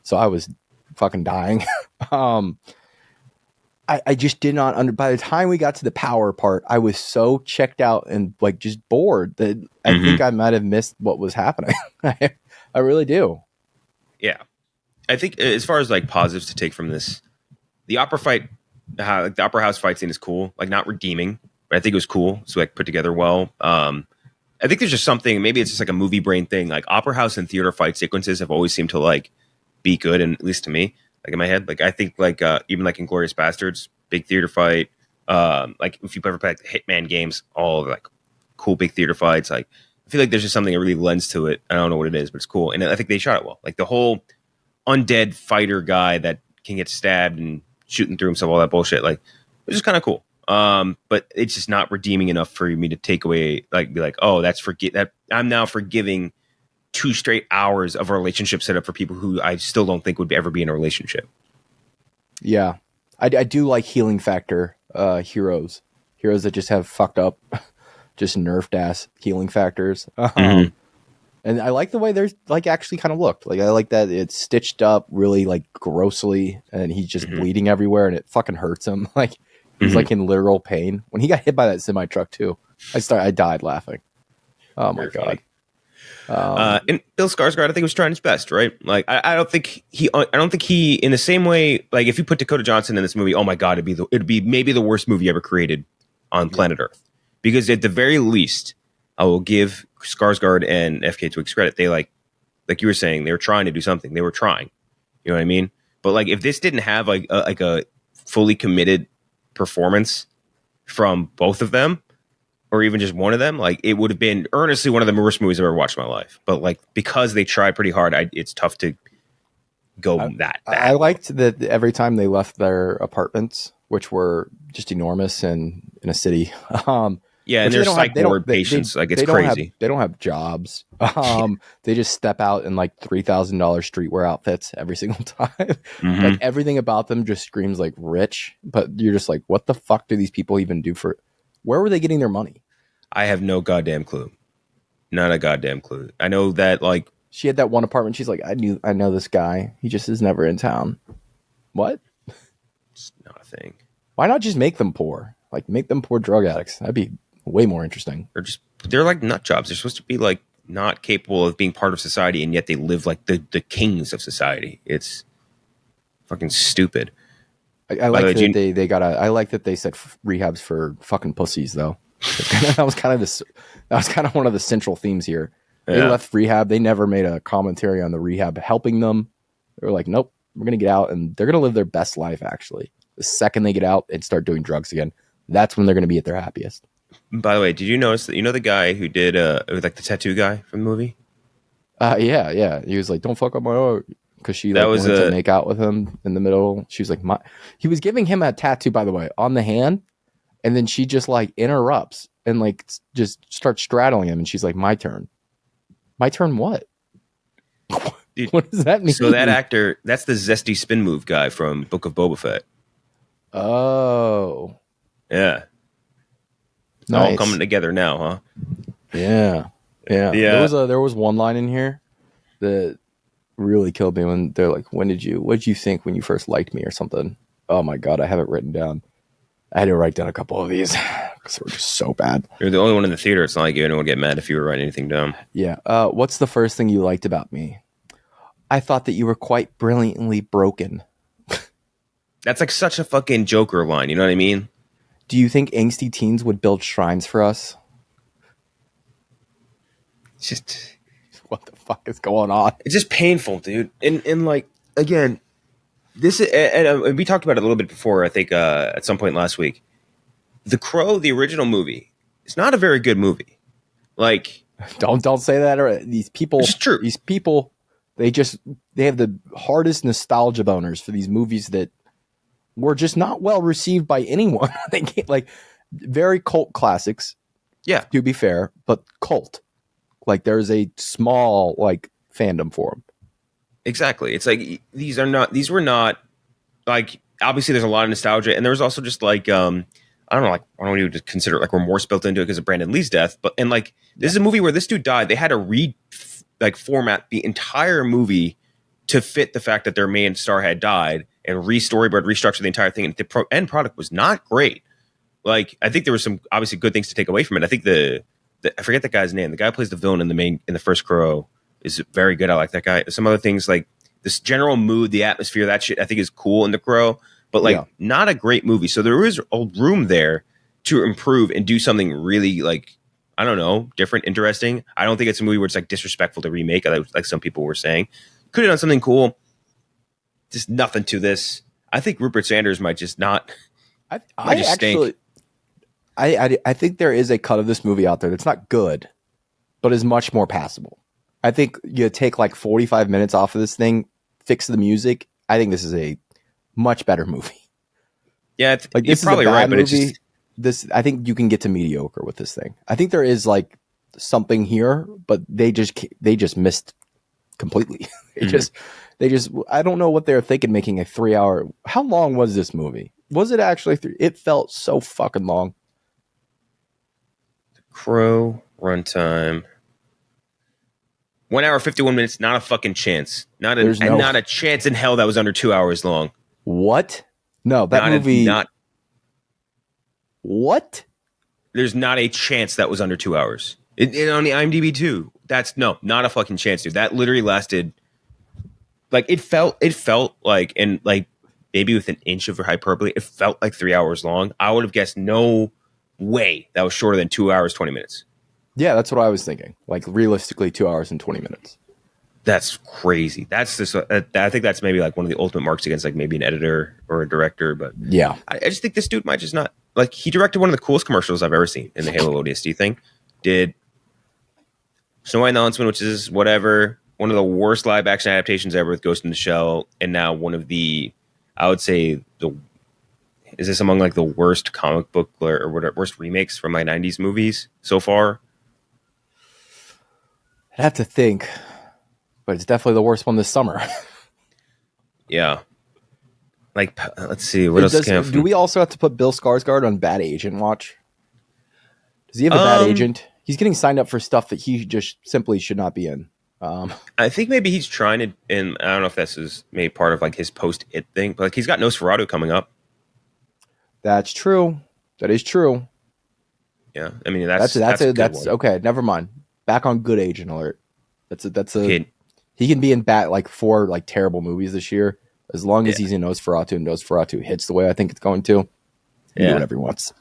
So I was fucking dying. I just did not by the time we got to the power part, I was so checked out and like just bored that I think I might have missed what was happening. I really do. Yeah. I think as far as like positives to take from this, the opera fight, like the opera house fight scene is cool, like not redeeming, but I think it was cool. So like put together well. I think there's just something, maybe it's just like a movie brain thing. Like opera house and theater fight sequences have always seemed to like be good. And at least to me, like in my head, like I think like even like Inglourious Bastards, big theater fight. Like if you've ever played like, the Hitman games, all of like cool big theater fights. Like I feel like there's just something that really lends to it. I don't know what it is, but it's cool. And I think they shot it well. Like the whole undead fighter guy that can get stabbed and shooting through himself, all that bullshit. Like it was just kind of cool. But it's just not redeeming enough for me to take away, like, be like, oh, that I'm now forgiving 2 straight hours of a relationship set up for people who I still don't think would ever be in a relationship. Yeah. I do like healing factor heroes that just have fucked up, just nerfed ass healing factors. And I like the way they're like actually kind of looked. Like I like that it's stitched up really like grossly, and he's just bleeding everywhere, and it fucking hurts him. Like he's like in literal pain. When he got hit by that semi truck too, I died laughing. Oh my god. And Bill Skarsgård, I think, was trying his best, right? Like I don't think he in the same way. Like if you put Dakota Johnson in this movie, oh my god, it'd be maybe the worst movie ever created on planet Earth, because at the very least, I will give Skarsgård and FK Twigs credit. They like you were saying, they were trying to do something. They were trying. You know what I mean? But like if this didn't have like a fully committed performance from both of them, or even just one of them, like it would have been earnestly one of the worst movies I've ever watched in my life. But like because they tried pretty hard, it's tough to go that bad. I liked that every time they left their apartments, which were just enormous and in a city. Yeah, and they're psych ward patients. Like, it's crazy. They don't have jobs. They just step out in like $3,000 streetwear outfits every single time. Like everything about them just screams like rich. But you're just like, what the fuck do these people even do for? Where were they getting their money? I have no goddamn clue. Not a goddamn clue. I know that like she had that one apartment. She's like, I know this guy. He just is never in town. What? It's not a thing. Why not just make them poor? Like make them poor drug addicts. That'd be way more interesting. They're like nut jobs. They're supposed to be like not capable of being part of society, and yet they live like the kings of society. It's fucking stupid. I like that I like that they said rehabs for fucking pussies though. That was kind of one of the central themes here. They left rehab. They never made a commentary on the rehab helping them. They were like, nope, we're gonna get out, and they're gonna live their best life. Actually, the second they get out and start doing drugs again, that's when they're gonna be at their happiest. By the way, did you notice that the guy who did like the tattoo guy from the movie? Yeah. He was like, "Don't fuck up my art," because she like, wanted to make out with him in the middle. She was like, he was giving him a tattoo, by the way, on the hand, and then she just like interrupts and like just starts straddling him, and she's like, "My turn." My turn. What? Dude, what does that mean? So that actor, that's the zesty spin move guy from Book of Boba Fett. Oh, yeah. It's all coming together now, huh? Yeah. There was one line in here that really killed me when they're like, what did you think when you first liked me or something? Oh my God, I have it written down. I had to write down a couple of these because they were just so bad. You're the only one in the theater. It's not like anyone would get mad if you were writing anything down. Yeah. What's the first thing you liked about me? I thought that you were quite brilliantly broken. That's like such a fucking Joker line. You know what I mean? Do you think angsty teens would build shrines for us? It's just, what the fuck is going on? It's just painful, dude. And like, again, this is, and we talked about it a little bit before, I think, at some point last week. The Crow, the original movie, it's not a very good movie. Like, don't say that. Or these people, it's true. These people, they have the hardest nostalgia boners for these movies that were just not well received by anyone. They get like very cult classics. Yeah, to be fair, but cult. Like there's a small like fandom for them. Exactly. It's like these were not like, obviously there's a lot of nostalgia, and there was also just like I don't know, like I don't even consider it like remorse built into it because of Brandon Lee's death, but and like this is a movie where this dude died. They had to format the entire movie to fit the fact that their main star had died and restructure the entire thing, and the end product was not great. Like I think there were some obviously good things to take away from it. I think I forget the guy's name. The guy who plays the villain in the first Crow is very good. I like that guy. Some other things like this general mood, the atmosphere, that shit I think is cool in The Crow, but like not a great movie. So there is a room there to improve and do something really like, I don't know, different, interesting. I don't think it's a movie where it's like disrespectful to remake, like some people were saying. Could have done something cool. Just nothing to this. I think Rupert Sanders might just not. I think there is a cut of this movie out there that's not good, but is much more passable. I think you take like 45 minutes off of this thing, fix the music. I think this is a much better movie. Yeah, you're probably right, but movie. I think you can get to mediocre with this thing. I think there is like something here, but they just missed completely. They just I don't know what they're thinking making a 3-hour. How long was this movie? Was it actually it felt so fucking long. Crow runtime 1 hour 51 minutes. Not a fucking chance. Not a chance in hell that was under 2 hours long. What? No, that movie. What? There's not a chance that was under 2 hours. It on the IMDb too. Not a fucking chance, dude. That literally lasted. Like it felt like, and like maybe with an inch of hyperbole, it felt like 3 hours long. I would have guessed no way that was shorter than 2 hours 20 minutes. Yeah, that's what I was thinking. Like realistically, 2 hours and 20 minutes. That's crazy. That's just. I think that's maybe like one of the ultimate marks against like maybe an editor or a director. But yeah, I just think this dude might just not like. He directed one of the coolest commercials I've ever seen in the Halo ODST thing. Did Snow White and the Huntsman, which is whatever. One of the worst live action adaptations ever with Ghost in the Shell, and now one of the, I would say is this among like the worst comic book or whatever, worst remakes from my 90s movies so far? I'd have to think, but it's definitely the worst one this summer. Yeah. Like, let's see. What else? Do we also have to put Bill Skarsgård on Bad Agent watch? Does he have a bad agent? He's getting signed up for stuff that he just simply should not be in. I think maybe he's trying to, and I don't know if this is maybe part of like his post-it thing, but like he's got Nosferatu coming up. That's true. That is true. Yeah, I mean that's okay. Never mind. Back on good agent alert. That's a he can be in 4 like terrible movies this year as long as he's in Nosferatu and Nosferatu hits the way I think it's going to. Do whatever he wants.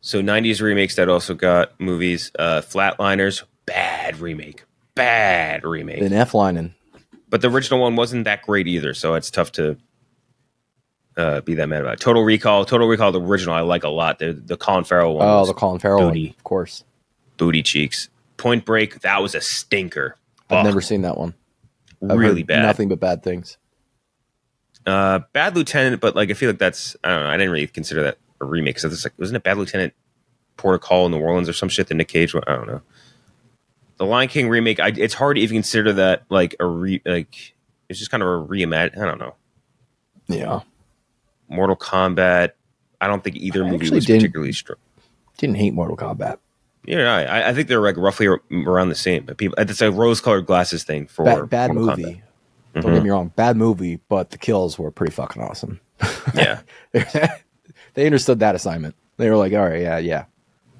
So 90s remakes that also got movies. Flatliners, bad remake. Then F-lining. But the original one wasn't that great either, so it's tough to be that mad about it. Total Recall, the original I like a lot. The Colin Farrell one. Oh, the Colin Farrell one, of course. Booty cheeks. Point Break, that was a stinker. I've never seen that one. Really bad. Nothing but bad things. Bad Lieutenant, but like I feel like that's, I don't know, I didn't really consider that a remake. So like, wasn't it Bad Lieutenant Port of Call in New Orleans or some shit that Nick Cage? I don't know. The Lion King remake, it's hard to even consider that like it's just kind of a reimagine. I don't know. Yeah. Mortal Kombat. I don't think either movie was particularly strong. Didn't hate Mortal Kombat. Yeah, I think they're like roughly around the same. But people, it's a rose-colored glasses thing for Bad Mortal movie. Kombat. Don't get me wrong, bad movie, but the kills were pretty fucking awesome. Yeah. They understood that assignment. They were like, all right, yeah.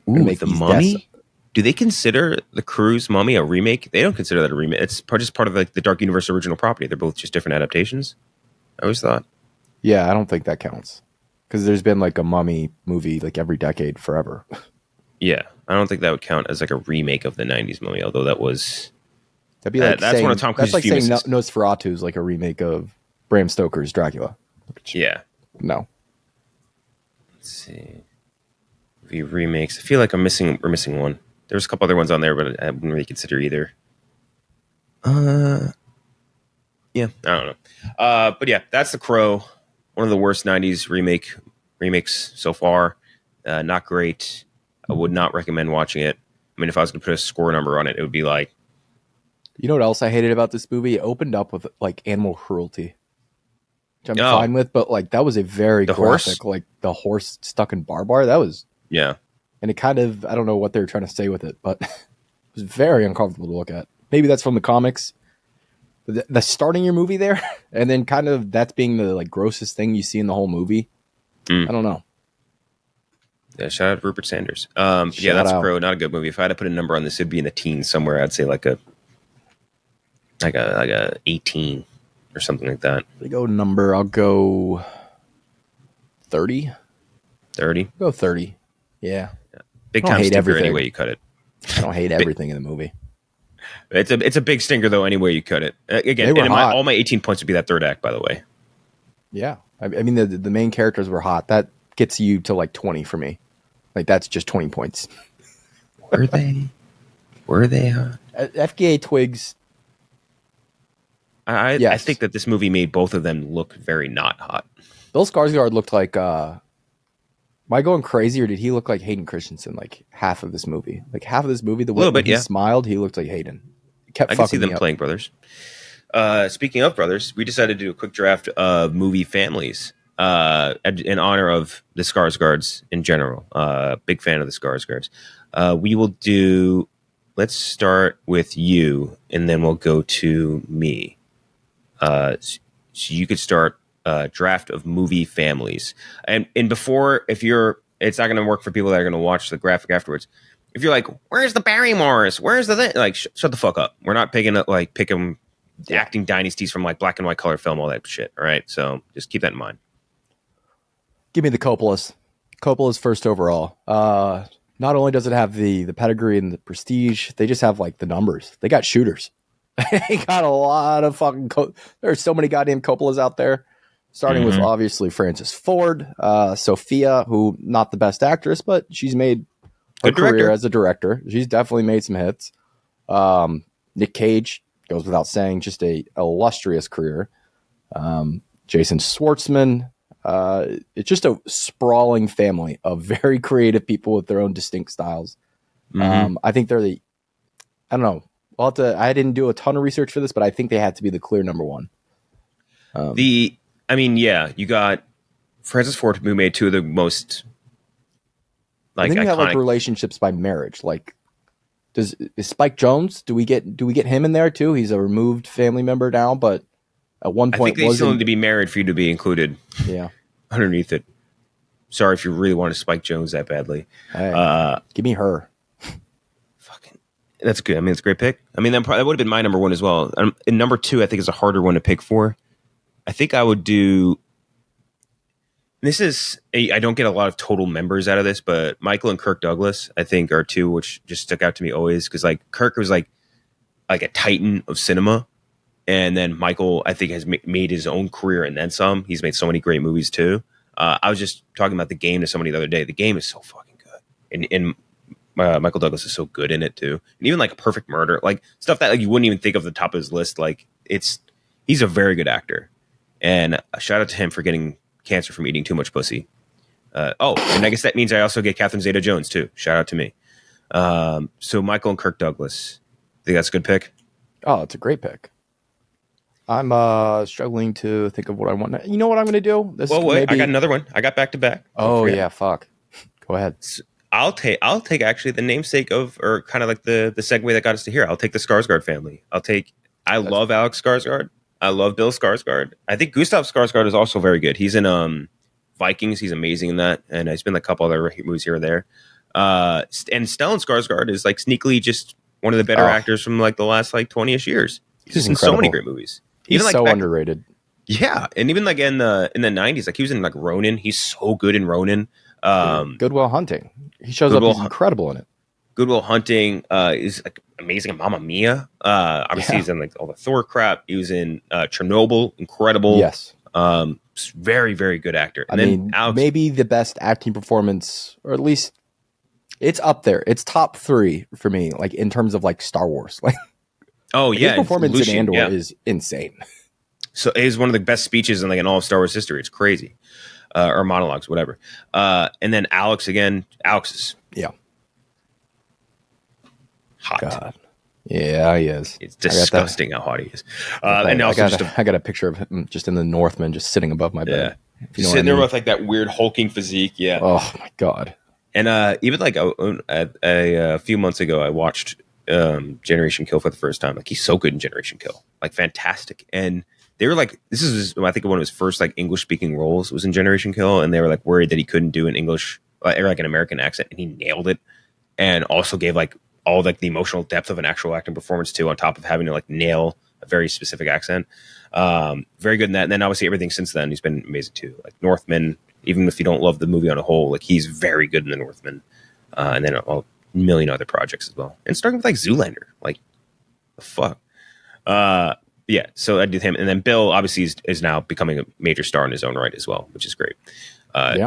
Ooh, the Mummy? Do they consider the Cruise Mummy a remake? They don't consider that a remake. It's just part of like the Dark Universe original property. They're both just different adaptations. I always thought. Yeah, I don't think that counts. Because there's been like a Mummy movie like every decade forever. Yeah, I don't think that would count as like a remake of the 90s Mummy, although that was... That'd be like that's saying, one of Tom Cruise's that's like saying misses. Nosferatu is like a remake of Bram Stoker's Dracula. Yeah. No. Let's see. Movie remakes. I feel like we're missing one. There's a couple other ones on there, but I wouldn't really consider either. Yeah, I don't know. But yeah, that's The Crow. One of the worst 90s remakes so far. Not great. I would not recommend watching it. I mean, if I was going to put a score number on it, it would be like... You know what else I hated about this movie? It opened up with like animal cruelty, which I'm fine with, but like that was a very graphic, horse? like the horse stuck in barbed wire. That was... Yeah. And it kind of, I don't know what they were trying to say with it, but it was very uncomfortable to look at. Maybe that's from the comics. The starting your movie there, and then kind of that's being the like grossest thing you see in the whole movie. I don't know. Yeah, shout out to Rupert Sanders. Yeah, that's Crow. Not a good movie. If I had to put a number on this, it'd be in the teens somewhere. I'd say like a 18 or something like that. They go number. I'll go 30. 30. Go 30. Yeah. Big time stinker any way you cut it. I don't hate everything in the movie. It's a big stinker though. Any way you cut it. Again, and all my 18 points would be that third act. By the way. Yeah. I mean the main characters were hot. That gets you to like 20 for me. Like that's just 20 points. Were they? Were they hot? FKA Twigs. I think that this movie made both of them look very not hot. Bill Skarsgård looked like. Am I going crazy, or did he look like Hayden Christensen? Like half of this movie, the way he smiled, he looked like Hayden. I can see them playing brothers. Speaking of brothers, we decided to do a quick draft of movie families in honor of the Skarsgårds in general. Big fan of the Skarsgårds. We will do. Let's start with you, and then we'll go to me. So you could start. Draft of movie families, and before, it's not going to work for people that are going to watch the graphic afterwards. If you're like, where's the Barrymores? Where's the thing? Like, shut the fuck up. We're not picking acting dynasties from like black and white color film, all that shit. All right, so just keep that in mind. Give me the Coppolas. Coppolas first overall. Not only does it have the pedigree and the prestige, they just have like the numbers. They got shooters. They got a lot of fucking. There's so many goddamn Coppolas out there. Starting with obviously Francis Ford, Sophia, who not the best actress, but she's made her career as a director. She's definitely made some hits. Nick Cage goes without saying, just a illustrious career. Jason Schwartzman. It's just a sprawling family of very creative people with their own distinct styles. I think they're I don't know. I didn't do a ton of research for this, but I think they had to be the clear number one. You got Francis Ford, who made two of the most like iconic. You have like relationships by marriage. Like, is Spike Jonze? Do we get him in there too? He's a removed family member now, but at one point I think they still need to be married for you to be included. Yeah, underneath it. Sorry if you really wanted Spike Jonze that badly. Hey, give me her. Fucking, that's good. I mean, it's a great pick. I mean, that would have been my number one as well. And number two, I think is a harder one to pick for. I think I would do. I don't get a lot of total members out of this, but Michael and Kirk Douglas, I think, are two which just stuck out to me always because like Kirk was like a titan of cinema, and then Michael I think has made his own career and then some. He's made so many great movies too. I was just talking about The Game to somebody the other day. The Game is so fucking good, and Michael Douglas is so good in it too, and even like A Perfect Murder, like stuff that like you wouldn't even think of the top of his list. Like he's a very good actor. And a shout out to him for getting cancer from eating too much pussy. And I guess that means I also get Catherine Zeta-Jones too. Shout out to me. So Michael and Kirk Douglas. Think that's a good pick? Oh, it's a great pick. I'm struggling to think of what I want. You know what I'm going to do? Wait. I got another one. I got back to back. Oh, yeah. Fuck. Go ahead. I'll take actually the namesake of, or kind of like the segue that got us to here. I'll take the Skarsgård family. I love Alex Skarsgård. I love Bill Skarsgård. I think Gustav Skarsgård is also very good. He's in Vikings. He's amazing in that, and he's been in a couple other movies here or there. And Stellan Skarsgård is like sneakily just one of the better actors from like the last like 20ish years. He's in so many great movies. He's even, like, so underrated. Yeah, and even like in the 90s, like he was in like Ronin. He's so good in Ronin. Good Will Hunting. He shows up. He's incredible in it. Good Will Hunting is like amazing in Mamma Mia. Obviously, he's in like all the Thor crap. He was in Chernobyl. Incredible. Yes. Very, very good actor. And I mean, maybe the best acting performance, or at least it's up there. It's top 3 for me, like in terms of like Star Wars. Like, his performance in Andor is insane. So it is one of the best speeches in like in all of Star Wars history. It's crazy. Or monologues, whatever. And then Alex again. Alex is hot. God. Yeah, he is. It's disgusting how hot he is. And also I got a picture of him just in the Northman, just sitting above my bed. Just sitting there with like that weird hulking physique. Yeah. Oh my God. And even like a few months ago, I watched Generation Kill for the first time. Like he's so good in Generation Kill, like fantastic. And they were like, this is I think one of his first like English speaking roles was in Generation Kill, and they were like worried that he couldn't do an English or like an American accent, and he nailed it, and also gave like all like the emotional depth of an actual acting performance too, on top of having to like nail a very specific accent. Very good in that. And then obviously everything since then, he's been amazing too. Like Northman, even if you don't love the movie on a whole, like he's very good in the Northman. And then a million other projects as well. And starting with like Zoolander, like the fuck. Yeah, so I did him. And then Bill obviously is now becoming a major star in his own right as well, which is great.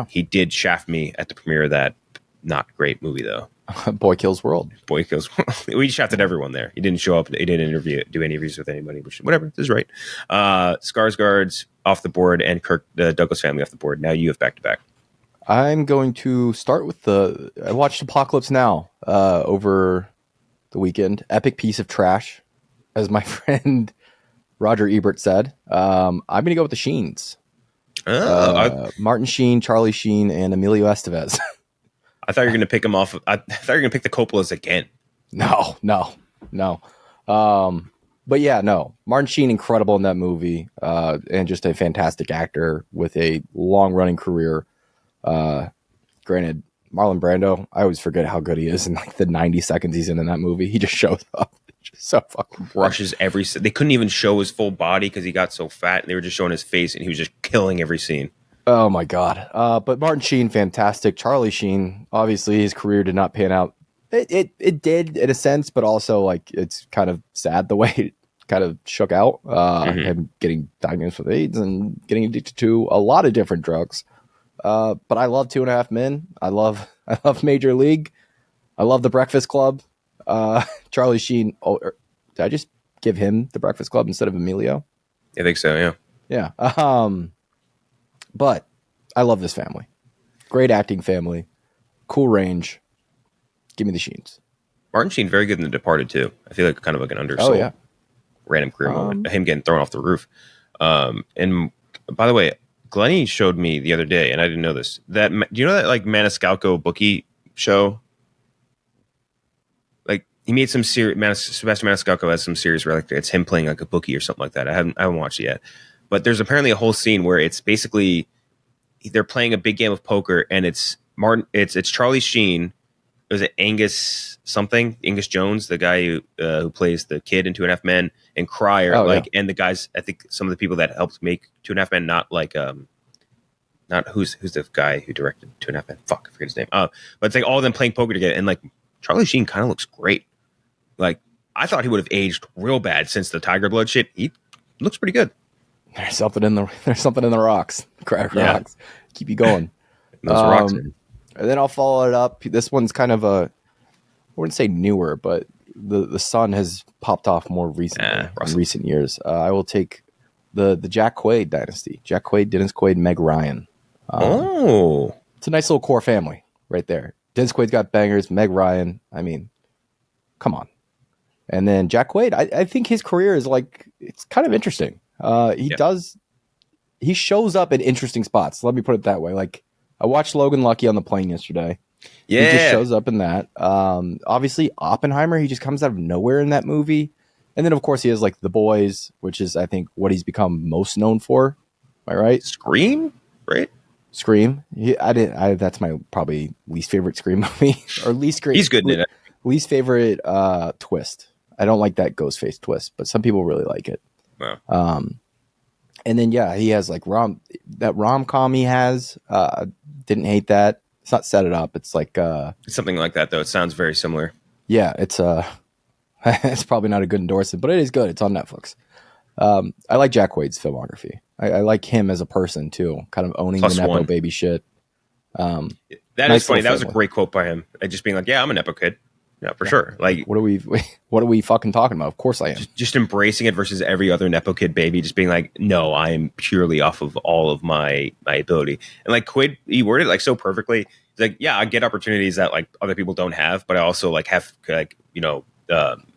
He did shaft me at the premiere of that not great movie though. Boy Kills World. Boy Kills World. We shafted everyone there. He didn't show up. He didn't do any interviews with anybody, which whatever. This is right. Skarsgård's off the board and Kirk, the Douglas family off the board. Now you have back to back. I'm going to start with I watched Apocalypse Now over the weekend. Epic piece of trash, as my friend Roger Ebert said. I'm going to go with the Sheens. Martin Sheen, Charlie Sheen, and Emilio Estevez. I thought you were going to pick him off. I thought you were going to pick the Coppolas again. No. But yeah, no. Martin Sheen, incredible in that movie, and just a fantastic actor with a long-running career. Granted, Marlon Brando, I always forget how good he is in like the 90 seconds he's in that movie. He just shows up. Just so fucking brushes every. They couldn't even show his full body because he got so fat, and they were just showing his face, and he was just killing every scene. Oh my God. But Martin Sheen, fantastic. Charlie Sheen, obviously his career did not pan out. It did in a sense, but also like it's kind of sad the way it kind of shook out. Him getting diagnosed with AIDS and getting addicted to a lot of different drugs. But I love 2.5 Men. I love Major League. I love The Breakfast Club. Charlie Sheen. Oh, did I just give him The Breakfast Club instead of Emilio? I think so. Yeah. Yeah. But I love this family. Great acting family. Cool range. Give me the Sheens. Martin Sheen, very good in The Departed, too. I feel like kind of like an undersold random career moment. Him getting thrown off the roof. And by the way, Glennie showed me the other day, and I didn't know this. Do you know that like Maniscalco bookie show? Like he made some series. Sebastian Maniscalco has some series where like it's him playing like a bookie or something like that. I haven't watched it yet. But there's apparently a whole scene where it's basically they're playing a big game of poker, and it's Charlie Sheen. Was it Angus Jones, the guy who plays the kid in 2.5 Men, and Cryer, and the guys. I think some of the people that helped make 2.5 Men, not who's the guy who directed 2.5 Men. Fuck, I forget his name. But it's like all of them playing poker together, and like Charlie Sheen kind of looks great. Like I thought he would have aged real bad since the Tiger Blood shit. He looks pretty good. There's something in the rocks. Crack rocks. Keep you going. Those rocks. Man. And then I'll follow it up. This one's kind of I wouldn't say newer, but the sun has popped off more recently in recent years. I will take the Jack Quaid dynasty. Jack Quaid, Dennis Quaid, Meg Ryan. It's a nice little core family right there. Dennis Quaid's got bangers. Meg Ryan. I mean, come on. And then Jack Quaid, I think his career is like, it's kind of interesting. He shows up in interesting spots. Let me put it that way. Like I watched Logan Lucky on the plane yesterday. He just Yeah. shows up in that. Obviously, Oppenheimer, he just comes out of nowhere in that movie. And then, of course, he has like The Boys, which is, I think, what he's become most known for. Am I right? Scream, right? Scream. That's my probably least favorite Scream movie, or He's good in it. least favorite twist. I don't like that ghost face twist, but some people really like it. Wow. And then he has like rom-com he has. Didn't hate that. It's not Set It Up. It's like It's something like that though. It sounds very similar. yeah, it's it's probably not a good endorsement, but it is good. It's on Netflix. I like Jack Quaid's filmography. I like him as a person too, kind of owning the Nepo baby shit. That nice is funny. That was a family. great quote by him. Just being like, yeah, I'm a Nepo kid. Yeah, for sure. Like, what are we fucking talking about? Of course I am. Just embracing it versus every other Nepo kid baby, just being like, no, I am purely off of all of my ability. And like Quaid, he worded it like so perfectly. He's like, yeah, I get opportunities that like other people don't have, but I also like have like,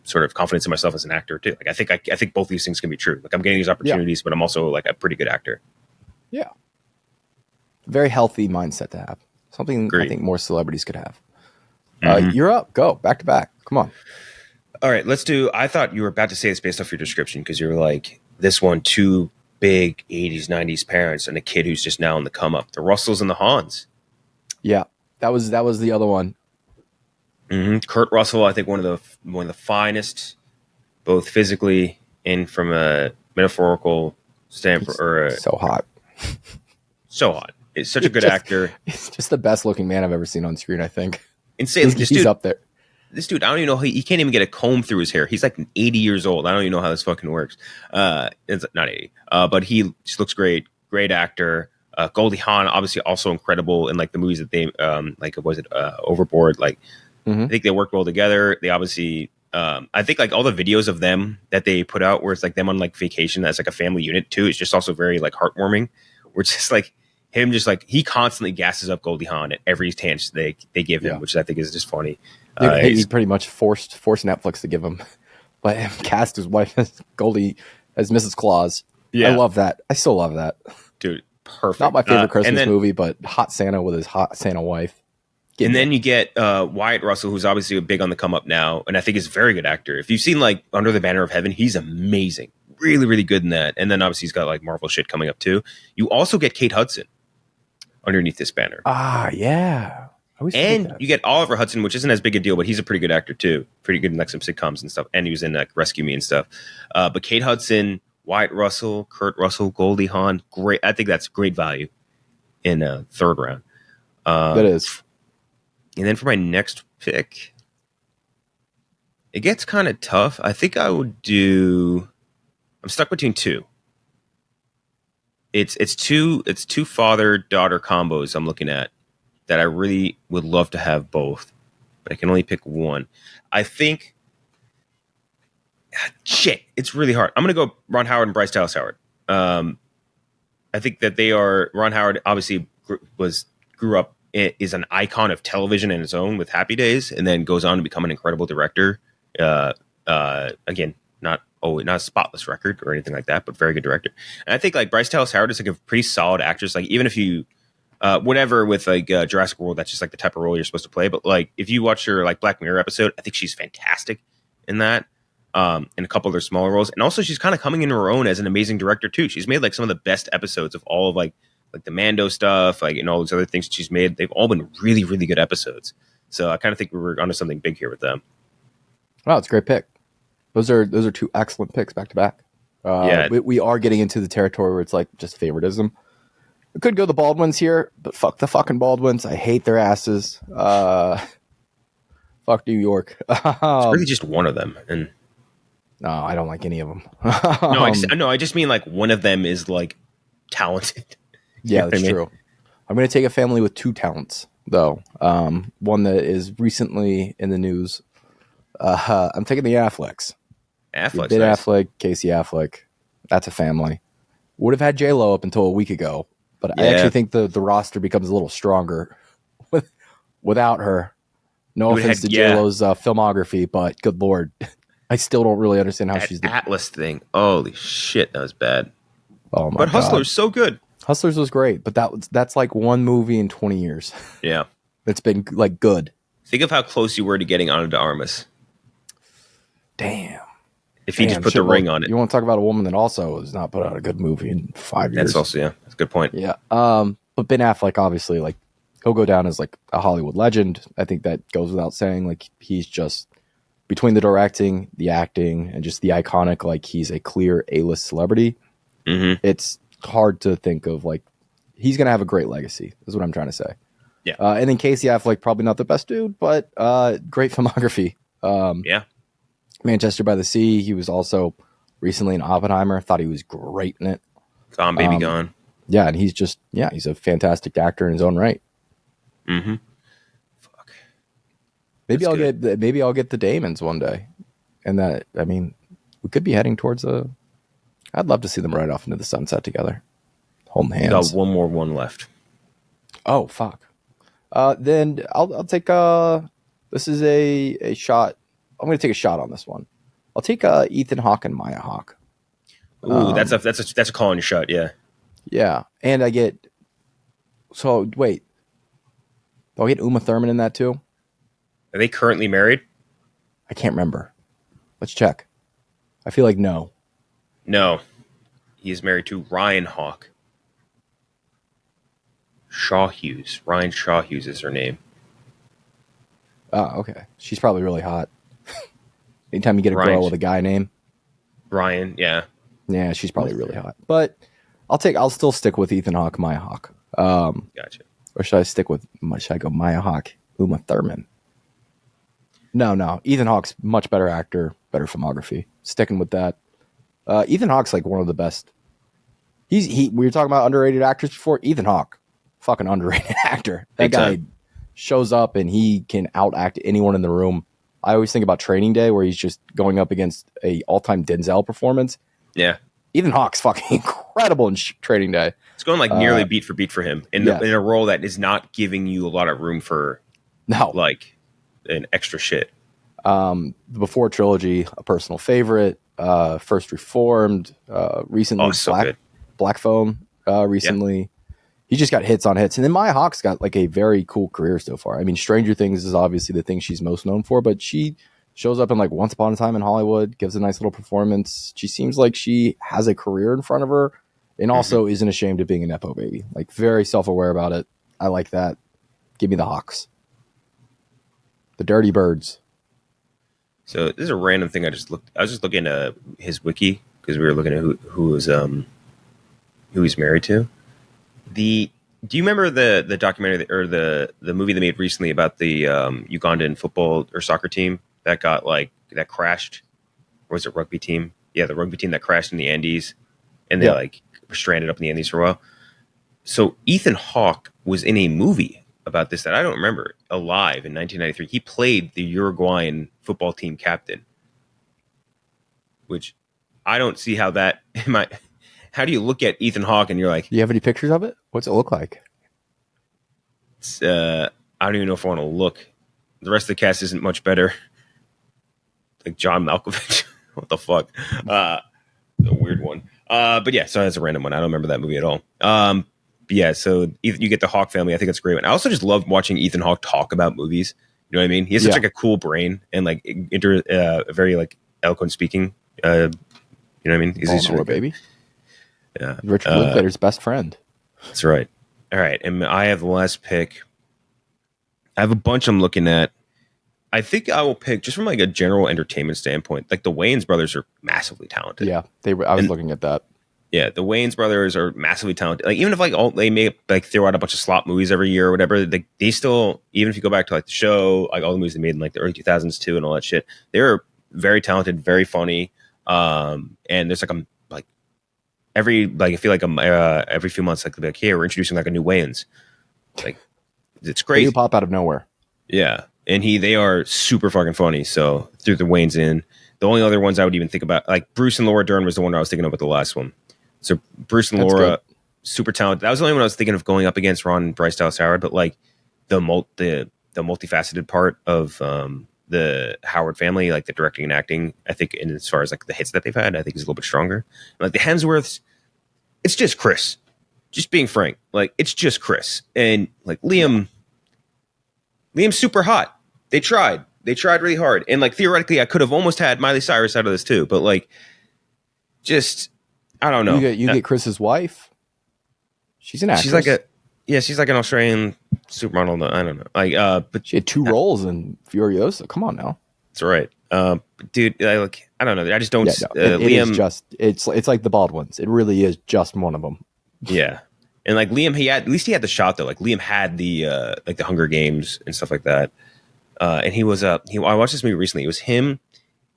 sort of confidence in myself as an actor too. Like I think both these things can be true. Like I'm getting these opportunities, but I'm also like a pretty good actor. Yeah. Very healthy mindset to have. Something Great. I think more celebrities could have. Mm-hmm. You're up. Go back to back. Come on. All right, let's do. I thought you were about to say this based off your description because you were like, this one, two big 80s, 90s parents and a kid who's just now in the come up. The Russells and the Hahns. Yeah, that was the other one. Mm-hmm. Kurt Russell, I think one of the finest, both physically and from a metaphorical standpoint. So hot. So hot. It's such a good actor. He's just the best looking man I've ever seen on screen, I think. Insane. He's up there. This dude, I don't even know. He can't even get a comb through his hair. He's like 80 years old. I don't even know how this fucking works. It's not 80, but he just looks great. Great actor. Goldie Hawn, obviously also incredible in like the movies that they Overboard. Like I think they worked well together. They obviously, I think like all the videos of them that they put out where it's like them on like vacation as like a family unit too. It's just also very like heartwarming. Where it's just like him, just like he constantly gasses up Goldie Hawn at every chance they give him, which I think is just funny. He pretty much forced Netflix to give him, let him cast his wife as Goldie as Mrs. Claus. Yeah. I love that. I still love that, dude. Perfect. Not my favorite Christmas movie, but Hot Santa with his hot Santa wife. Then you get Wyatt Russell, who's obviously big on the come up now, and I think is a very good actor. If you've seen like Under the Banner of Heaven, he's amazing, really, really good in that. And then obviously he's got like Marvel shit coming up too. You also get Kate Hudson underneath this banner. Yeah. And you get Oliver Hudson, which isn't as big a deal, but he's a pretty good actor too. Pretty good in like some sitcoms and stuff. And he was in like Rescue Me and stuff. But Kate Hudson, Wyatt Russell, Kurt Russell, Goldie Hawn, great. I think that's great value in third round. That is. And then for my next pick, it gets kind of tough. I think I would do. I'm stuck between two. It's two father-daughter combos I'm looking at that I really would love to have both, but I can only pick one. I think it's really hard. I'm gonna go Ron Howard and Bryce Dallas Howard. I think that they are. Ron Howard obviously grew up, is an icon of television in his own with Happy Days, and then goes on to become an incredible director. Again, not a spotless record or anything like that, but very good director. And I think like Bryce Dallas Howard is like a pretty solid actress. Like even if you whatever with like Jurassic World, that's just like the type of role you're supposed to play. But like if you watch her like Black Mirror episode, I think she's fantastic in that. In a couple of their smaller roles, and also she's kind of coming into her own as an amazing director too. She's made like some of the best episodes of all of like the Mando stuff, like and all those other things that she's made. They've all been really, really good episodes. So I kind of think we were onto something big here with them. Wow, it's a great pick. Those are two excellent picks back to back. We are getting into the territory where it's like just favoritism. We could go the Baldwins here, but fuck the fucking Baldwins. I hate their asses. Fuck New York. It's really just one of them, and no, I don't like any of them. I just mean like one of them is like talented. Yeah, that's true. I'm going to take a family with two talents, though. One that is recently in the news. I'm taking the Afflecks. Ben nice. Affleck, Casey Affleck. That's a family. Would have had J-Lo up until a week ago, but I actually think the roster becomes a little stronger without her. No offense to J-Lo's filmography, but good Lord. I still don't really understand how she's the Atlas thing. Holy shit, that was bad. Oh my God. But Hustler's so good. Hustlers was great, but that's like one movie in 20 years. Yeah. that's been like good. Think of how close you were to getting Ana de Armas. Damn. If he just put the ring on it. You want to talk about a woman that also has not put out a good movie in 5 years. That's also, that's a good point. Yeah. But Ben Affleck, obviously, like, he'll go down as like a Hollywood legend. I think that goes without saying. Like, he's just between the directing, the acting, and just the iconic, like, he's a clear A-list celebrity. Mm-hmm. It's hard to think of, like, he's going to have a great legacy, is what I'm trying to say. Yeah. And then Casey Affleck, probably not the best dude, but great filmography. Yeah. Manchester by the Sea. He was also recently in Oppenheimer. Thought he was great in it. Gone Baby Gone. Yeah, and he's a fantastic actor in his own right. Mm-hmm. Fuck. Maybe I'll get the Damons one day. And that, I mean, we could be heading towards I'd love to see them ride off into the sunset together. Holding hands. Got one left. Oh, fuck. Then I'll take this is a shot. I'm going to take a shot on this one. I'll take Ethan Hawke and Maya Hawke. Ooh, that's a call on your shot, yeah. Yeah, and I get. So wait, do I get Uma Thurman in that too? Are they currently married? I can't remember. Let's check. I feel like no. No, he is married to Ryan Hawke. Shawhughes. Ryan Shawhughes is her name. Oh, okay. She's probably really hot. Anytime you get a girl with a guy name. Ryan, yeah. Yeah, she's probably really hot. But I'll still stick with Ethan Hawke, Maya Hawke. Gotcha. Or should I go Maya Hawke, Uma Thurman? No. Ethan Hawke's much better actor, better filmography. Sticking with that. Ethan Hawke's like one of the best. We were talking about underrated actors before. Ethan Hawke, fucking underrated actor. That guy shows up and he can outact anyone in the room. I always think about Training Day where he's just going up against a all-time Denzel performance. Yeah. Ethan Hawke's fucking incredible in Training Day. It's going like nearly beat for beat for him in a role that is not giving you a lot of room for like an extra shit. The Before trilogy, a personal favorite. First Reformed, recently Black Phone, recently. Yeah. He just got hits on hits. And then Maya Hawke's got like a very cool career so far. I mean, Stranger Things is obviously the thing she's most known for, but she shows up in like Once Upon a Time in Hollywood, gives a nice little performance. She seems like she has a career in front of her and also isn't ashamed of being a Nepo baby. Like very self-aware about it. I like that. Give me the Hawks. The Dirty Birds. So this is a random thing I was just looking at his wiki because we were looking at who he's married to. Do you remember the documentary or the movie they made recently about the Ugandan football or soccer team that crashed? Or was it rugby team? Yeah, the rugby team that crashed in the Andes and they were stranded up in the Andes for a while. So Ethan Hawke was in a movie about this that I don't remember, Alive in 1993. He played the Uruguayan football team captain, which I don't see how that how do you look at Ethan Hawke and you're like, do you have any pictures of it? What's it look like? It's, I don't even know if I want to look. The rest of the cast isn't much better. Like John Malkovich. What the fuck? A weird one. But yeah, so that's a random one. I don't remember that movie at all. But yeah, so you get the Hawke family. I think it's a great one. I also just love watching Ethan Hawke talk about movies. You know what I mean? He has such like a cool brain and like very like eloquent speaking. You know what I mean? He's really baby. Yeah. Richard Linklater's best friend. That's right. All right. And I have the last pick. I have a bunch I'm looking at. I think I will pick just from like a general entertainment standpoint. Like the Wayans brothers are massively talented. Yeah. I was looking at that. Yeah. The Wayans brothers are massively talented. Like even if like they may like throw out a bunch of slop movies every year or whatever, they still, even if you go back to like the show, like all the movies they made in like the early 2000s too and all that shit, they're very talented, very funny. And there's like every few months, like they'll be like, hey, we're introducing like a new Wayans. Like it's crazy. They pop out of nowhere. Yeah. And they are super fucking funny. So threw the Wayans in. The only other ones I would even think about, like Bruce and Laura Dern was the one I was thinking of with the last one. So Bruce and Laura, super talented. That was the only one I was thinking of going up against Ron and Bryce Dallas Howard. But like the multifaceted part of the Howard family, like the directing and acting, I think, and as far as like the hits that they've had, I think is a little bit stronger. Like the Hemsworths, it's just Chris. Just being frank, like it's just Chris and like Liam. Liam's super hot. They tried really hard, and like theoretically, I could have almost had Miley Cyrus out of this too, but like, just I don't know. You get Chris's wife. She's an actress. She's like an Australian supermodel. I don't know. Like, but she had 2 roles in Furiosa. Come on now. That's right. Dude, I don't know. I just don't. It Liam, is just it's like the Baldwins. It really is just one of them. Yeah, and like Liam, at least he had the shot though. Like Liam had the like the Hunger Games and stuff like that. And he was I watched this movie recently. It was him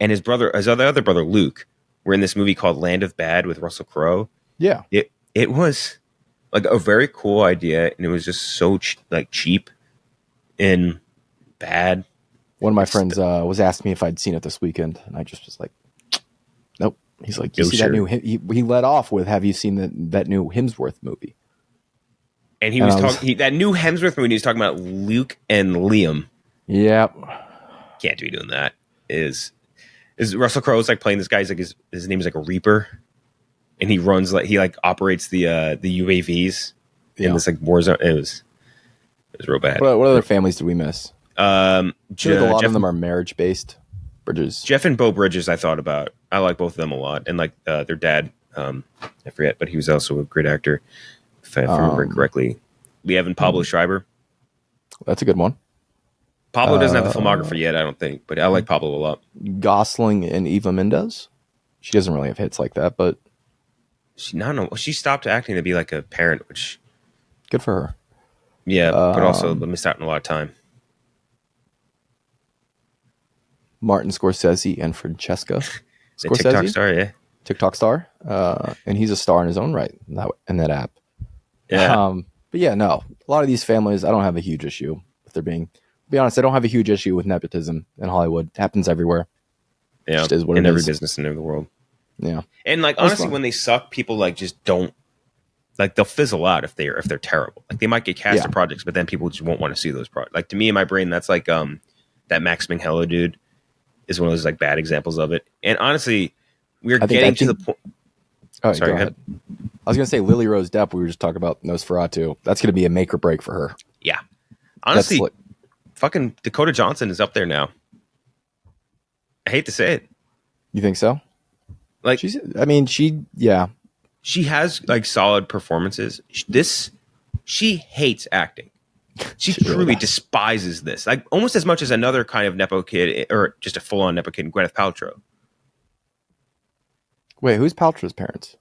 and his other brother Luke were in this movie called Land of Bad with Russell Crowe. Yeah, it was like a very cool idea, and it was just so cheap and bad. One of my friends was asking me if I'd seen it this weekend, and I just was like, "Nope." He's like, "You see that new?" He led off with, "Have you seen that new Hemsworth movie?" And he was talking that new Hemsworth movie. He was talking about Luke and Liam. Yep. Can't be doing that. Is Russell Crowe's like playing this guy's like his name is like a Reaper, and he runs he operates the UAVs in this like war zone. It was real bad. What other families did we miss? A lot of them are marriage based. Bridges. Jeff and Bo Bridges, I thought about. I like both of them a lot, and like their dad, I forget, but he was also a great actor, if I remember correctly. We have Pablo Schreiber. That's a good one. Pablo doesn't have the filmography yet, I don't think, but I like Pablo a lot. Gosling and Eva Mendes. She doesn't really have hits like that, but she stopped acting to be like a parent, which good for her. Yeah, but also missed out on a lot of time. Martin Scorsese and Francesca Scorsese. TikTok star, yeah. TikTok star. And he's a star in his own right in that app. Yeah. But yeah, no. A lot of these families, I don't have a huge issue with there being. To be honest, I don't have a huge issue with nepotism in Hollywood. It happens everywhere. Yeah. Just is what in every business in the world. Yeah. And like honestly, when they suck, people like just don't like they'll fizzle out if they're terrible. Like they might get cast to projects, but then people just won't want to see those projects. Like to me in my brain, that's like that Max Minghella dude is one of those like bad examples of it. And honestly, we're getting to the point. Oh, sorry, go ahead. I was going to say Lily Rose Depp. We were just talking about Nosferatu. That's going to be a make or break for her. Yeah, honestly, fucking Dakota Johnson is up there now. I hate to say it. You think so? Like, she has like solid performances. She hates acting. She truly despises this, like almost as much as another kind of nepo kid, or just a full-on nepo kid, Gwyneth Paltrow. Wait, who's Paltrow's parents?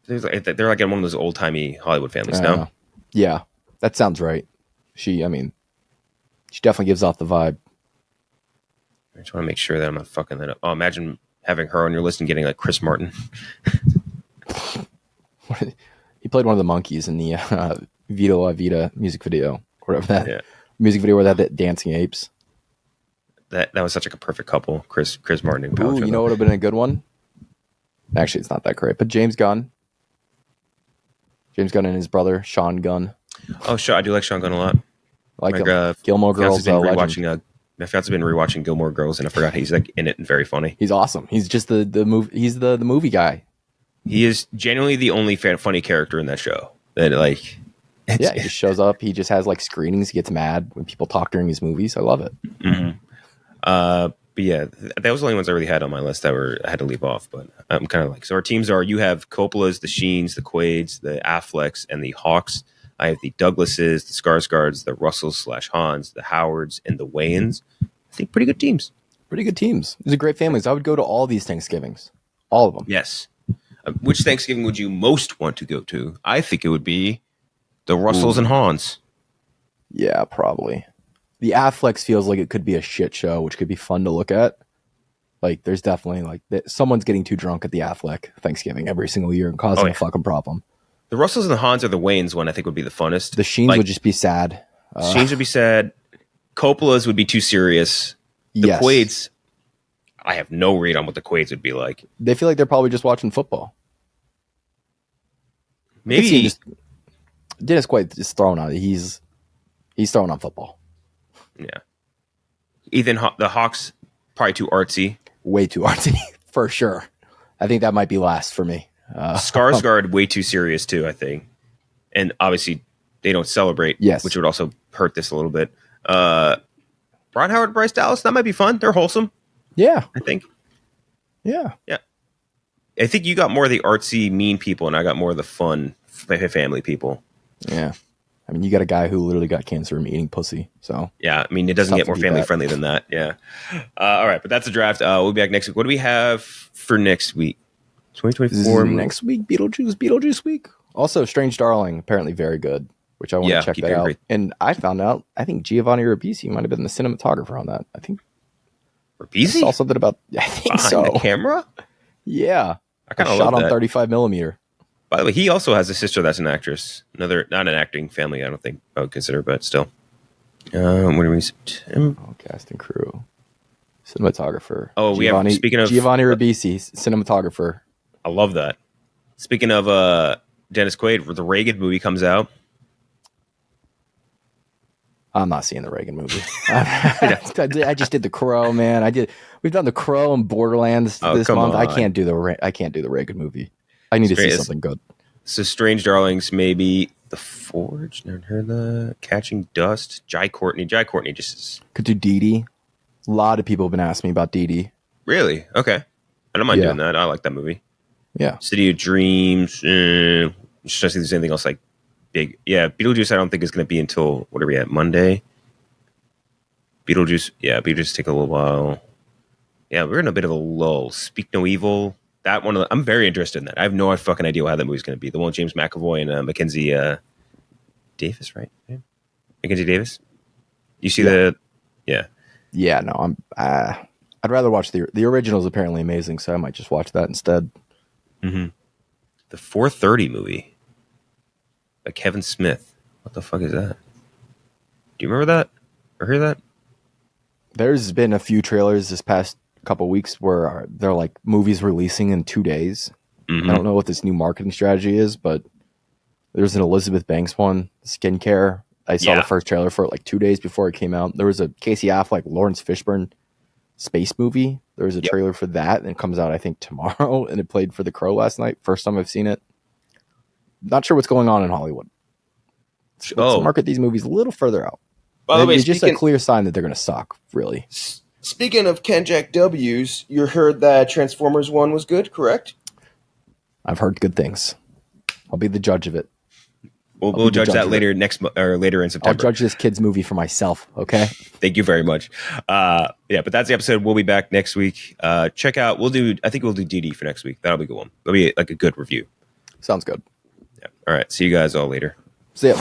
They're like in one of those old-timey Hollywood families. No, yeah, that sounds right. She definitely gives off the vibe. I just want to make sure that I'm not fucking that up. Oh, imagine having her on your list and getting like Chris Martin. He played one of the monkeys in the Vita La Vida music video. Whatever that music video where they had that dancing apes. That was such like a perfect couple, Chris Martin and Paltrow. You know what would have been a good one? Actually, it's not that great, but James Gunn and his brother Sean Gunn. Oh, sure, I do like Sean Gunn a lot. I like Gilmore Girls. My fiance been rewatching Gilmore Girls, and I forgot he's like in it and very funny. He's awesome. He's just the movie. He's the movie guy. He is genuinely the only funny character in that show. That like. He just shows up. He just has like screenings. He gets mad when people talk during his movies. I love it. Mm-hmm. But yeah, that was the only ones I really had on my list that I had to leave off. But I'm kind of like, so our teams are, you have Coppola's, the Sheens, the Quaids, the Afflecks, and the Hawks. I have the Douglases, the Skarsgards, the Russells/Hans, the Howards, and the Wayans. I think pretty good teams. These are great families. I would go to all these Thanksgivings. All of them. Yes. Which Thanksgiving would you most want to go to? I think it would be the Russells and Hans. Yeah, probably. The Afflecks feels like it could be a shit show, which could be fun to look at. Like, there's definitely like someone's getting too drunk at the Affleck Thanksgiving every single year and causing a fucking problem. The Russells and the Hans or the Wayans one I think would be the funnest. The Sheens would just be sad. Sheens would be sad. Coppola's would be too serious. The Quaids, I have no read on what the Quaids would be like. They feel like they're probably just watching football. Maybe Dennis Quaid is throwing on. He's throwing on football. Yeah. Ethan, the Hawks, probably too artsy. Way too artsy, for sure. I think that might be last for me. Skarsgård, way too serious too, I think. And obviously, they don't celebrate, which would also hurt this a little bit. Ron Howard, Bryce Dallas. That might be fun. They're wholesome. Yeah. I think. Yeah. Yeah. I think you got more of the artsy, mean people, and I got more of the fun family people. Yeah. I mean, you got a guy who literally got cancer from eating pussy. So yeah, I mean, it doesn't get more family friendly than that. Yeah. All right, but that's the draft. We'll be back next week. What do we have for next week? 2024 next week, Beetlejuice week. Also, Strange Darling, apparently very good, which I want to check that out. Great. And I found out, I think Giovanni Ribisi might have been the cinematographer on that. I think Ribisi? I saw something about. I think behind so. The camera? Yeah, I kind of shot love on 35 millimeter. By the way, he also has a sister that's an actress. Another, not an acting family, I don't think I would consider, but still. What are we? Cast and crew, cinematographer. Oh, we have. Speaking of Giovanni Ribisi, cinematographer. I love that. Speaking of Dennis Quaid, the Reagan movie comes out. I'm not seeing the Reagan movie. I just did The Crow, man. We've done The Crow and Borderlands this month. On. I can't do the Reagan movie. I need to see something good. So Strange Darlings, maybe The Forge. Never heard that. Catching Dust. Jai Courtney just is... Could do Dee Dee. A lot of people have been asking me about Dee Dee. Really? Okay. I don't mind doing that. I like that movie. Yeah. City of Dreams. Just trying to see if there's anything else like big. Yeah, Beetlejuice I don't think is going to be until, what are we at, Monday? Beetlejuice take a little while. Yeah, we're in a bit of a lull. Speak No Evil. That one, I'm very interested in that. I have no fucking idea how that movie's going to be. The one with James McAvoy and Mackenzie Davis, right? Yeah. Mackenzie Davis. You see the? Yeah. Yeah. No, I'd rather watch the original. Is apparently amazing, so I might just watch that instead. Mm-hmm. The 4:30 movie by Kevin Smith. What the fuck is that? Do you remember that or hear that? There's been a few trailers this past couple weeks where they're like movies releasing in 2 days. Mm-hmm. I don't know what this new marketing strategy is, but there's an Elizabeth Banks one, skincare. I saw the first trailer for it like 2 days before it came out. There was a Casey Affleck, Lawrence Fishburne space movie. There was a trailer for that, and it comes out I think tomorrow. And it played for The Crow last night. First time I've seen it. Not sure what's going on in Hollywood. Let's market these movies a little further out. By the way, it's just a clear sign that they're going to suck. Really. Speaking of Kenjac W's, you heard that Transformers 1 was good, correct? I've heard good things. I'll be the judge of it. We'll judge that later later in September. I'll judge this kid's movie for myself. Okay. Thank you very much. But that's the episode. We'll be back next week. Check out. I think we'll do DD for next week. That'll be a good one. That'll be like a good review. Sounds good. Yeah. All right. See you guys all later. See ya.